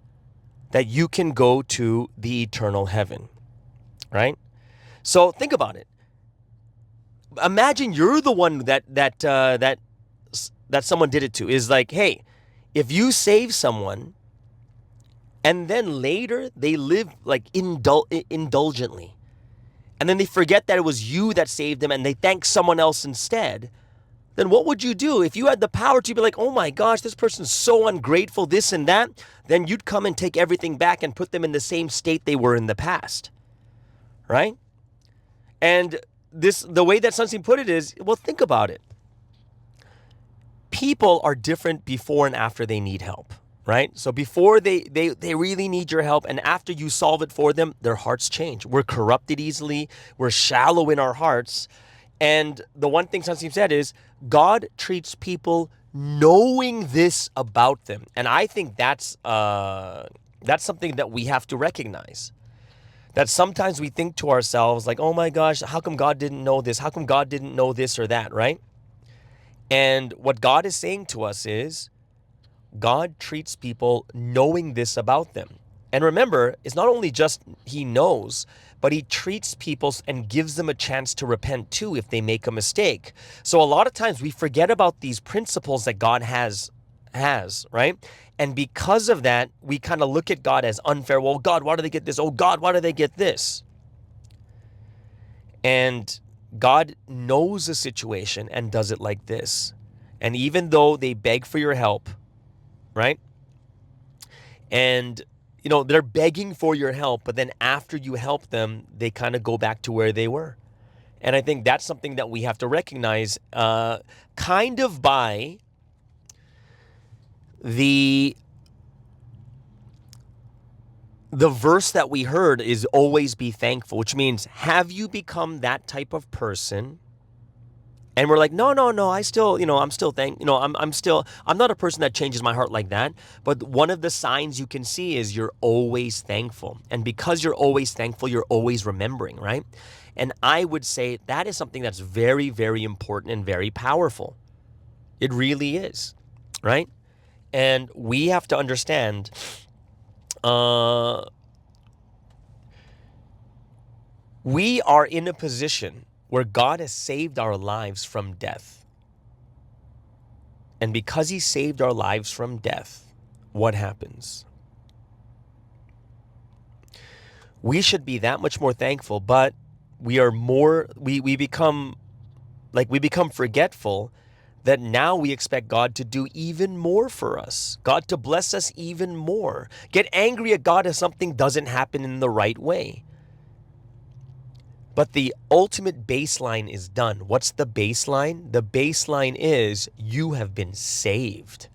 that you can go to the eternal heaven, right? So think about it. Imagine you're the one that someone did it to. Is like, hey, if you save someone and then later they live like indulgently, and then they forget that it was you that saved them and they thank someone else instead, then what would you do? If you had the power to be like, oh my gosh, this person's so ungrateful, this and that, then you'd come and take everything back and put them in the same state they were in the past, right? And the way that Sunstein put it is, well, think about it. People are different before and after they need help, right? So before they really need your help, and after you solve it for them, their hearts change. We're corrupted easily. We're shallow in our hearts. And the one thing Sunstein said is, God treats people knowing this about them. And I think that's something that we have to recognize. That sometimes we think to ourselves like, oh my gosh, how come God didn't know this? How come God didn't know this or that, right? And what God is saying to us is, God treats people knowing this about them. And remember, it's not only just he knows, but he treats people and gives them a chance to repent too if they make a mistake. So a lot of times we forget about these principles that God has, right? And because of that, we kind of look at God as unfair. Well, God, why do they get this? Oh, God, why do they get this? And God knows the situation and does it like this. And even though they beg for your help, right? And, they're begging for your help, but then after you help them, they kind of go back to where they were. And I think that's something that we have to recognize kind of by the verse that we heard is always be thankful, which means, have you become that type of person And we're like, no, I still, I'm still I'm not a person that changes my heart like that. But one of the signs you can see is you're always thankful. And because you're always thankful, you're always remembering, right? And I would say that is something that's very, very important and very powerful. It really is, right? And we have to understand, we are in a position where God has saved our lives from death. And because he saved our lives from death, what happens? We should be that much more thankful, but we become forgetful that now we expect God to do even more for us, God to bless us even more, get angry at God if something doesn't happen in the right way. But the ultimate baseline is done. What's the baseline? The baseline is you have been saved.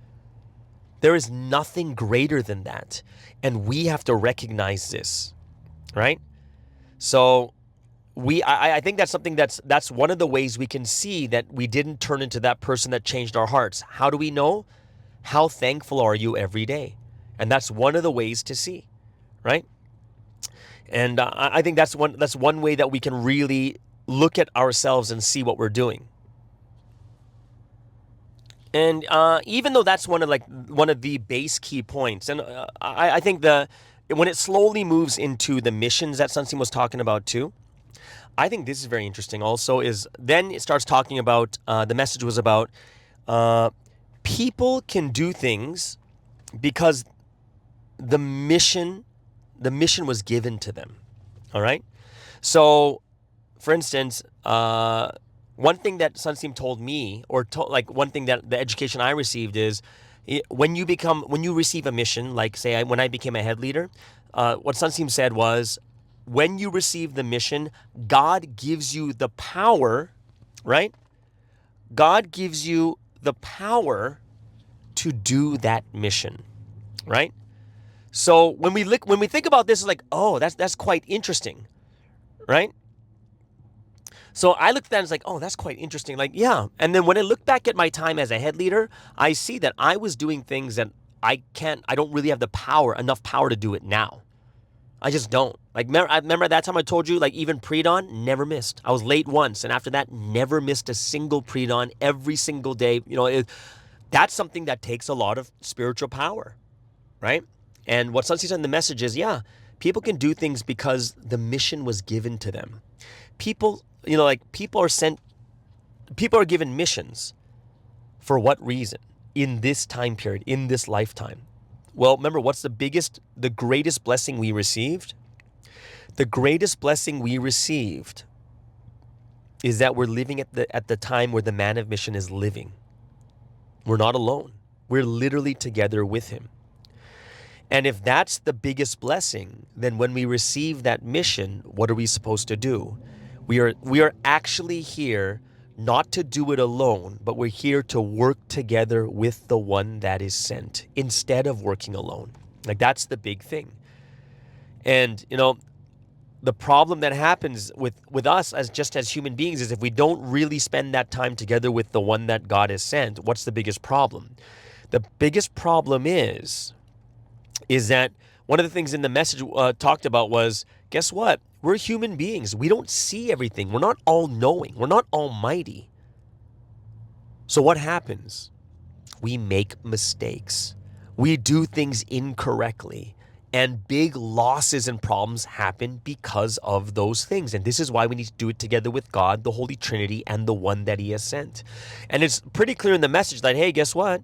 There is nothing greater than that. And we have to recognize this, right? So I think that's something that's one of the ways we can see that we didn't turn into that person that changed our hearts. How do we know? How thankful are you every day? And that's one of the ways to see, right? And I think that's one way that we can really look at ourselves and see what we're doing. And even though that's one of the base key points, and I think when it slowly moves into the missions that Sunstein was talking about too, I think this is very interesting. Also, is then it starts talking about the message was about people can do things because the mission was given to them. All right. So, for instance, one thing that Sunstein told me, one thing that the education I received is when you receive a mission, like say when I became a head leader, what Sunstein said was, when you receive the mission, God gives you the power, right? God gives you the power to do that mission, right? So when we think about this, it's like, oh, that's quite interesting, right? So I looked at that and it's like, oh, that's quite interesting. Like, yeah. And then when I look back at my time as a head leader, I see that I was doing things that I don't really have enough power to do it now. I just don't. Like, remember that time I told you, like, even pre-dawn, never missed. I was late once, and after that, never missed a single pre-dawn every single day. That's something that takes a lot of spiritual power, right? And what Sunstein said in the message is, yeah, people can do things because the mission was given to them. People are given missions. For what reason? In this time period, in this lifetime. Well, remember, what's the greatest blessing we received? The greatest blessing we received is that we're living at the time where the man of mission is living. We're not alone. We're literally together with him. And if that's the biggest blessing, then when we receive that mission, what are we supposed to do? We are actually here not to do it alone, but we're here to work together with the one that is sent instead of working alone. Like, that's the big thing. And, the problem that happens with us as human beings is if we don't really spend that time together with the one that God has sent, what's the biggest problem? The biggest problem is that one of the things in the message talked about was, guess what? We're human beings. We don't see everything. We're not all-knowing. We're not almighty. So what happens? We make mistakes. We do things incorrectly. And big losses and problems happen because of those things. And this is why we need to do it together with God, the Holy Trinity, and the one that he has sent. And it's pretty clear in the message that, hey, guess what?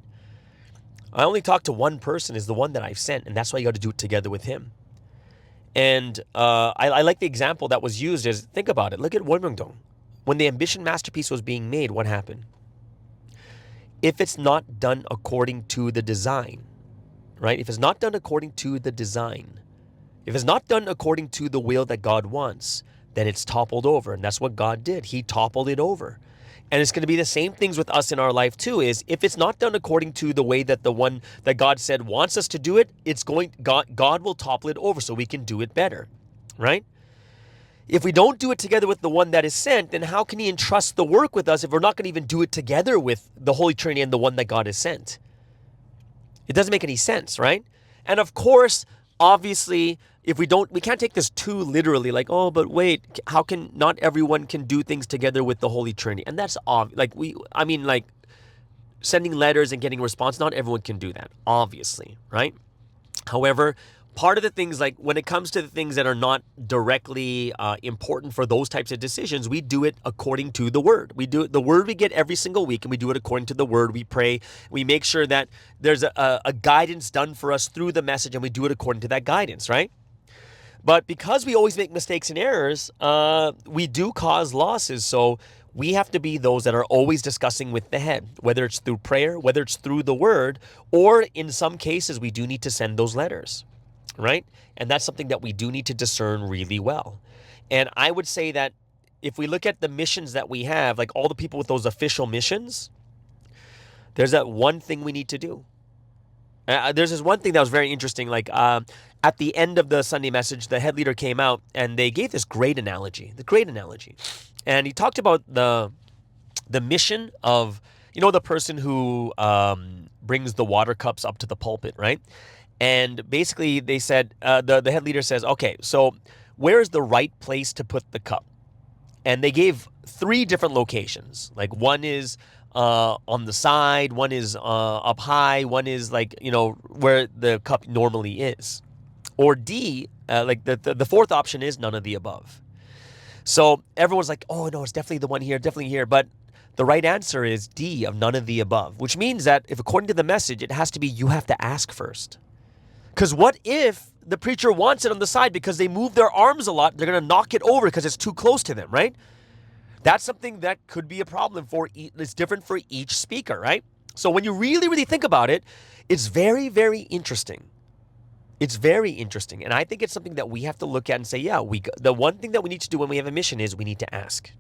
I only talk to one person, is the one that I've sent. And that's why you got to do it together with him. And I like the example that was used is, think about it. Look at Wollongdong. When the Ambition Masterpiece was being made, what happened? If it's not done according to the design, right? If it's not done according to the design, if it's not done according to the will that God wants, then it's toppled over. And that's what God did. He toppled it over. And it's going to be the same things with us in our life too, is if it's not done according to the way that the one that God said wants us to do it, God will topple it over so we can do it better, right? if we don't do it together with the one that is sent, then how can he entrust the work with us if we're not going to even do it together with the Holy Trinity and the one that God has sent? It doesn't make any sense, right? And of course, obviously, if we can't take this too literally, like, oh, but wait, how can not everyone can do things together with the Holy Trinity? And that's like sending letters and getting a response, not everyone can do that, obviously, right? However, part of the things, like when it comes to the things that are not directly important for those types of decisions, we do it according to the word. We do it, the word we get every single week, and we do it according to the word. We pray. We make sure that there's a guidance done for us through the message, and we do it according to that guidance, right? But because we always make mistakes and errors, we do cause losses. So we have to be those that are always discussing with the head, whether it's through prayer, whether it's through the word, or in some cases, we do need to send those letters. Right? And that's something that we do need to discern really well. And I would say that if we look at the missions that we have, like all the people with those official missions, there's that one thing we need to do. There's this one thing that was very interesting. Like at the end of the Sunday message, the head leader came out and they gave this great analogy, And he talked about the mission of, the person who brings the water cups up to the pulpit, right? And basically they said, the head leader says, okay, so where is the right place to put the cup? And they gave 3 different locations. Like one is on the side, one is up high, one is like, where the cup normally is. Or D, like the fourth option is none of the above. So everyone's like, oh no, it's definitely the one here, definitely here. But the right answer is D, of none of the above, which means that if according to the message, it has to be you have to ask first. Because what if the preacher wants it on the side because they move their arms a lot, they're going to knock it over because it's too close to them, right? That's something that could be a problem it's different for each speaker, right? So when you really, really think about it, it's very, very interesting. It's very interesting. And I think it's something that we have to look at and say, yeah, the one thing that we need to do when we have a mission is we need to ask.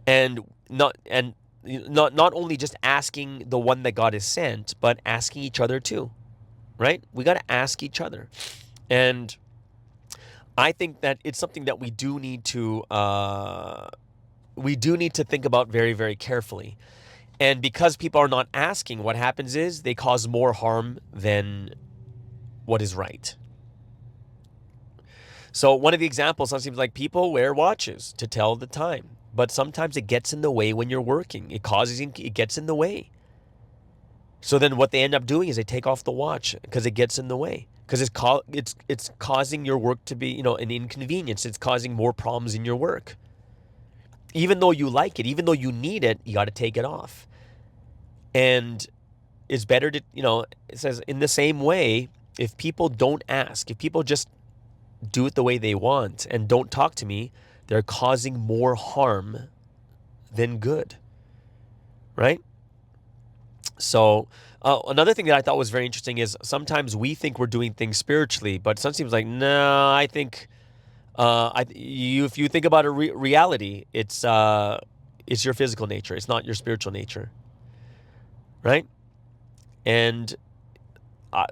And not only just asking the one that God has sent, but asking each other too. Right? We got to ask each other. And I think that it's something that we do need to think about very, very carefully. And because people are not asking, what happens is they cause more harm than what is right. So one of the examples, it seems like people wear watches to tell the time, but sometimes it gets in the way when you're working. It gets in the way. So then what they end up doing is they take off the watch because it gets in the way. Because it's causing your work to be, an inconvenience. It's causing more problems in your work. Even though you like it, even though you need it, you got to take it off. And it's better to, it says in the same way, if people don't ask, if people just do it the way they want and don't talk to me, they're causing more harm than good. Right? So another thing that I thought was very interesting is sometimes we think we're doing things spiritually, but some seems like, no, I think if you think about a reality, it's your physical nature. It's not your spiritual nature, right? And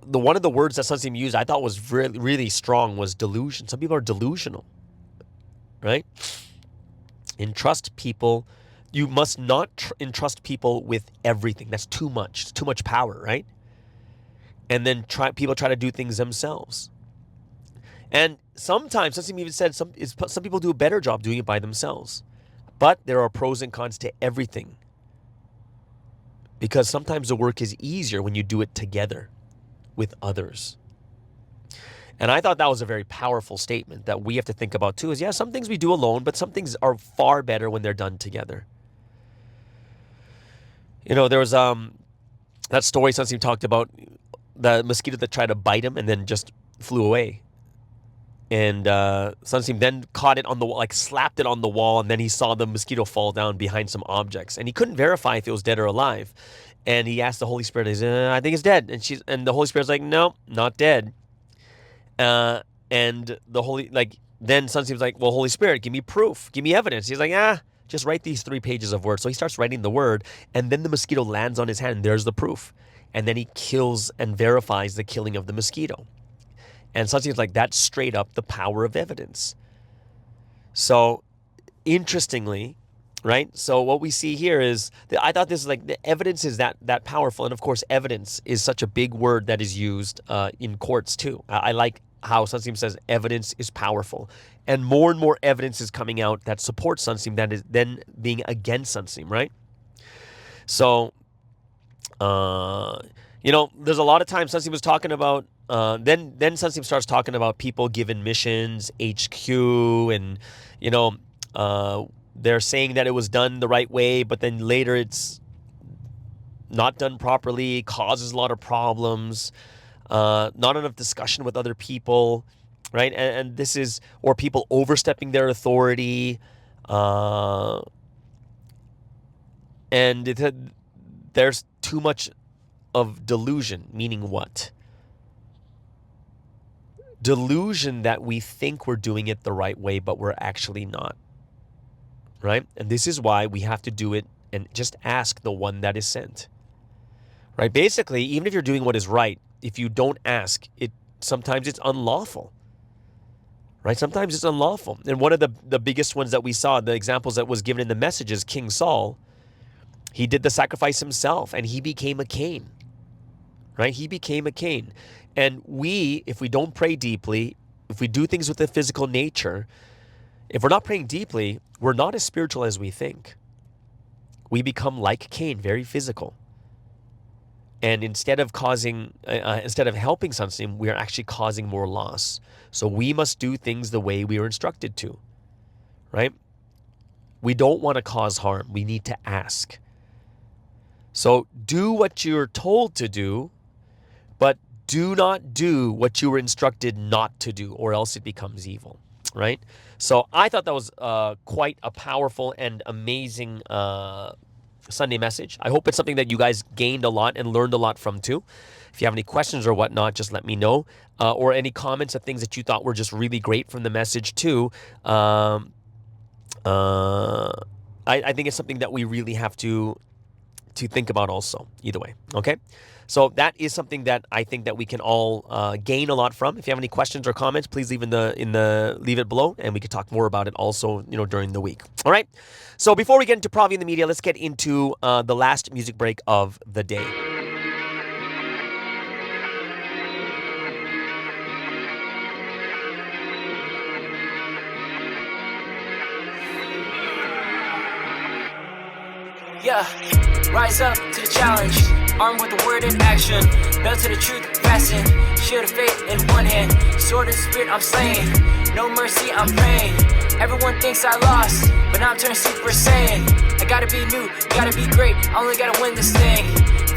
one of the words that some seem used I thought was really, really strong was delusion. Some people are delusional, right? Entrust people. You must not entrust people with everything. That's too much. It's too much power, right? And then people try to do things themselves. And sometimes, some even said, some people do a better job doing it by themselves. But there are pros and cons to everything. Because sometimes the work is easier when you do it together with others. And I thought that was a very powerful statement that we have to think about too, is some things we do alone, but some things are far better when they're done together. There was that story Sunseem talked about, the mosquito that tried to bite him and then just flew away. And Sunseem then caught it on the wall, like slapped it on the wall, and then he saw the mosquito fall down behind some objects. And he couldn't verify if it was dead or alive. And he asked the Holy Spirit, he said, I think it's dead. And the Holy Spirit's like, no, not dead. And then Sunseem's like, well, Holy Spirit, give me proof, give me evidence. He's like, just write these 3 pages of words. So he starts writing the word, and then the mosquito lands on his hand, and there's the proof. And then he kills and verifies the killing of the mosquito. And Sunseem's like, that's straight up the power of evidence. So interestingly, right? So what we see here is that I thought this is like the evidence is that powerful. And of course, evidence is such a big word that is used in courts too. I like how Sunsteam says evidence is powerful. And more evidence is coming out that supports Sunsteam that is then being against Sunsteam, right? So, there's a lot of times Sunsteam was talking about, then Sunsteam starts talking about people given missions, HQ, and, they're saying that it was done the right way, but then later it's not done properly, causes a lot of problems, not enough discussion with other people, right? And this is, or people overstepping their authority, and there's too much of delusion, meaning what? Delusion that we think we're doing it the right way, but we're actually not, right? And this is why we have to do it and just ask the one that is sent, right? Basically, even if you're doing what is right, if you don't ask, sometimes it's unlawful, right? Sometimes it's unlawful. And one of the biggest ones that we saw, the examples that was given in the messages, King Saul, he did the sacrifice himself and he became a Cain, right? He became a Cain. And if we don't pray deeply, if we do things with the physical nature, if we're not praying deeply, we're not as spiritual as we think. We become like Cain, very physical. And instead of helping Sunsteam, we are actually causing more loss. So we must do things the way we are instructed to, right? We don't want to cause harm. We need to ask. So do what you're told to do, but do not do what you were instructed not to do, or else it becomes evil, right? So I thought that was quite a powerful and amazing Sunday message. I hope it's something that you guys gained a lot and learned a lot from too. If you have any questions or whatnot, just let me know. Or any comments of things that you thought were just really great from the message too. I think it's something that we really have to think about also, either way, okay? So that is something that I think that we can all gain a lot from. If you have any questions or comments, please leave leave it below, and we could talk more about it also, during the week. All right. So before we get into Provi in the media, let's get into the last music break of the day. Yeah, rise up to the challenge, armed with the word in action, belt to the truth, fastened, shield of faith in one hand, sword of the spirit I'm slaying, no mercy I'm praying, everyone thinks I lost, but now I'm turning Super Saiyan, I gotta be new, gotta be great, I only gotta win this thing,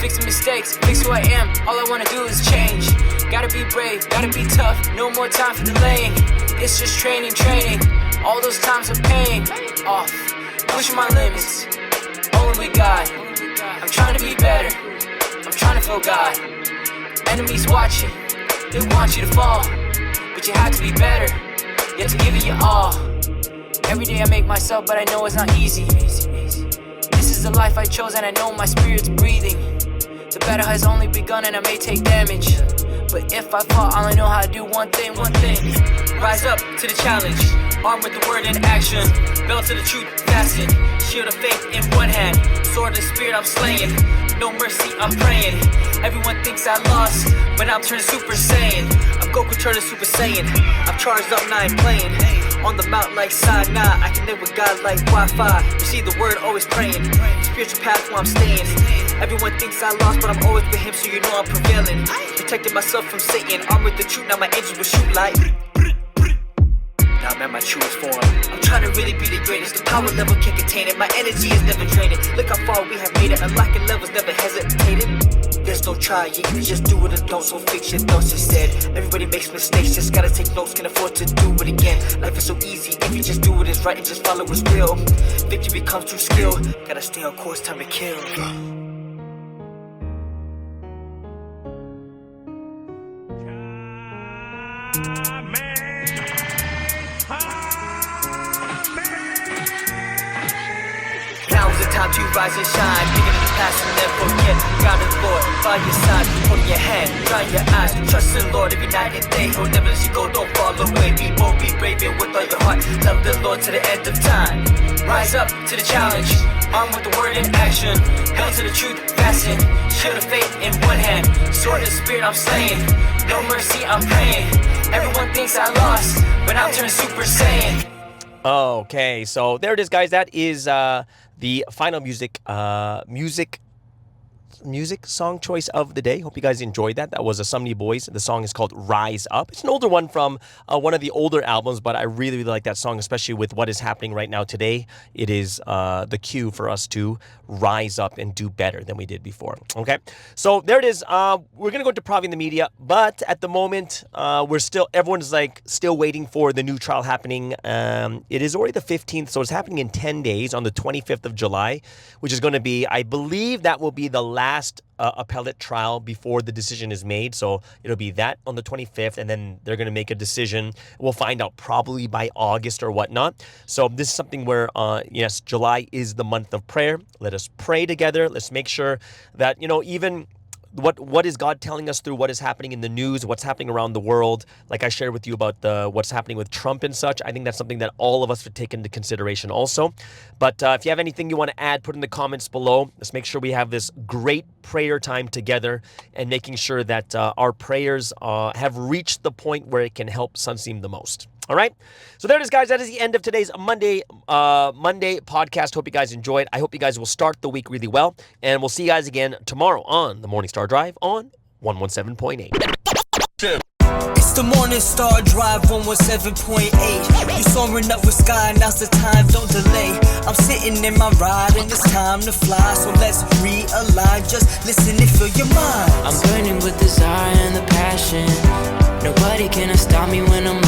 fix mistakes, fix who I am, all I wanna do is change, gotta be brave, gotta be tough, no more time for delaying, it's just training, all those times of pain, off, pushing my limits, only with God, I'm trying to be better, I'm trying to feel God, enemies watching, they want you to fall, but you have to be better, you have to give it your all, every day I make myself, but I know it's not easy, this is the life I chose and I know my spirit's breathing, the battle has only begun and I may take damage, but if I fall, all I know how to do one thing, rise up to the challenge, armed with the word in action, belt to the truth, fastened, shield of faith in one hand, sword of the spirit I'm slaying, no mercy I'm praying, everyone thinks I lost, but now I'm turning Super Saiyan, I'm Goku turning Super Saiyan, I'm charged up, now I'm playing, on the mount like Sinai, I can live with God like Wi-Fi, receive the word, always praying, spiritual path where I'm staying, everyone thinks I lost, but I'm always with him, so you know I'm prevailing, protecting myself from Satan, armed with the truth, now my angels will shoot like, now I'm at my truest form, I'm trying to really be the greatest, the power level can't contain it, my energy is never draining, look how far we have made it, unlocking levels never hesitated, there's no try, you can just do it or don't, so fix your thoughts instead, everybody makes mistakes, just gotta take notes, can afford to do it again, life is so easy, if you just do what is right and just follow what's real, victory comes through skill, gotta stay on course, time to kill. Time to rise and shine, thinking of the past and never forget. God is Lord, by your side, holding your hand, dry your eyes, trust in Lord every night and day. He'll never let you go, don't fall away. Be bold, be brave, and with follow your heart. Love the Lord to the end of time. Rise up to the challenge, armed with the word in action. Held to the truth, fastened. Shield of faith in one hand, sword of the spirit I'm slaying. No mercy, I'm praying. Everyone thinks I lost, but I'll turn Super Saiyan. Okay, so there it is, guys. That is the final music song choice of the day. Hope you guys enjoyed that. That was a Sumney Boys. The song is called Rise Up. It's an older one from one of the older albums, but I really, really like that song, especially with what is happening right now today. It is the cue for us to rise up and do better than we did before. Okay, so there it is. We're gonna go to Provi in the media, but at the moment, everyone's like still waiting for the new trial happening. It is already the 15th, so it's happening in 10 days on the 25th of July, which is going to be, I believe, that will be the last appellate trial before the decision is made. So it'll be that on the 25th, and then they're going to make a decision. We'll find out probably by August or whatnot. So this is something where, yes, July is the month of prayer. Let us pray together. Let's make sure that, even what is God telling us through what is happening in the news, what's happening around the world. Like I shared with you about what's happening with Trump and such. I think that's something that all of us should take into consideration also. But if you have anything you want to add, put in the comments below. Let's make sure we have this great prayer time together and making sure that our prayers have reached the point where it can help Sunseam the most. All right. So there it is, guys. That is the end of today's Monday podcast. Hope you guys enjoyed. I hope you guys will start the week really well. And we'll see you guys again tomorrow on the Morning Star Drive on 117.8. It's the Morning Star Drive 117.8. You soaring up with sky, now's the time, don't delay. I'm sitting in my ride and it's time to fly. So let's realign, just listen and fill your mind. I'm burning with desire and the passion. Nobody can stop me when I'm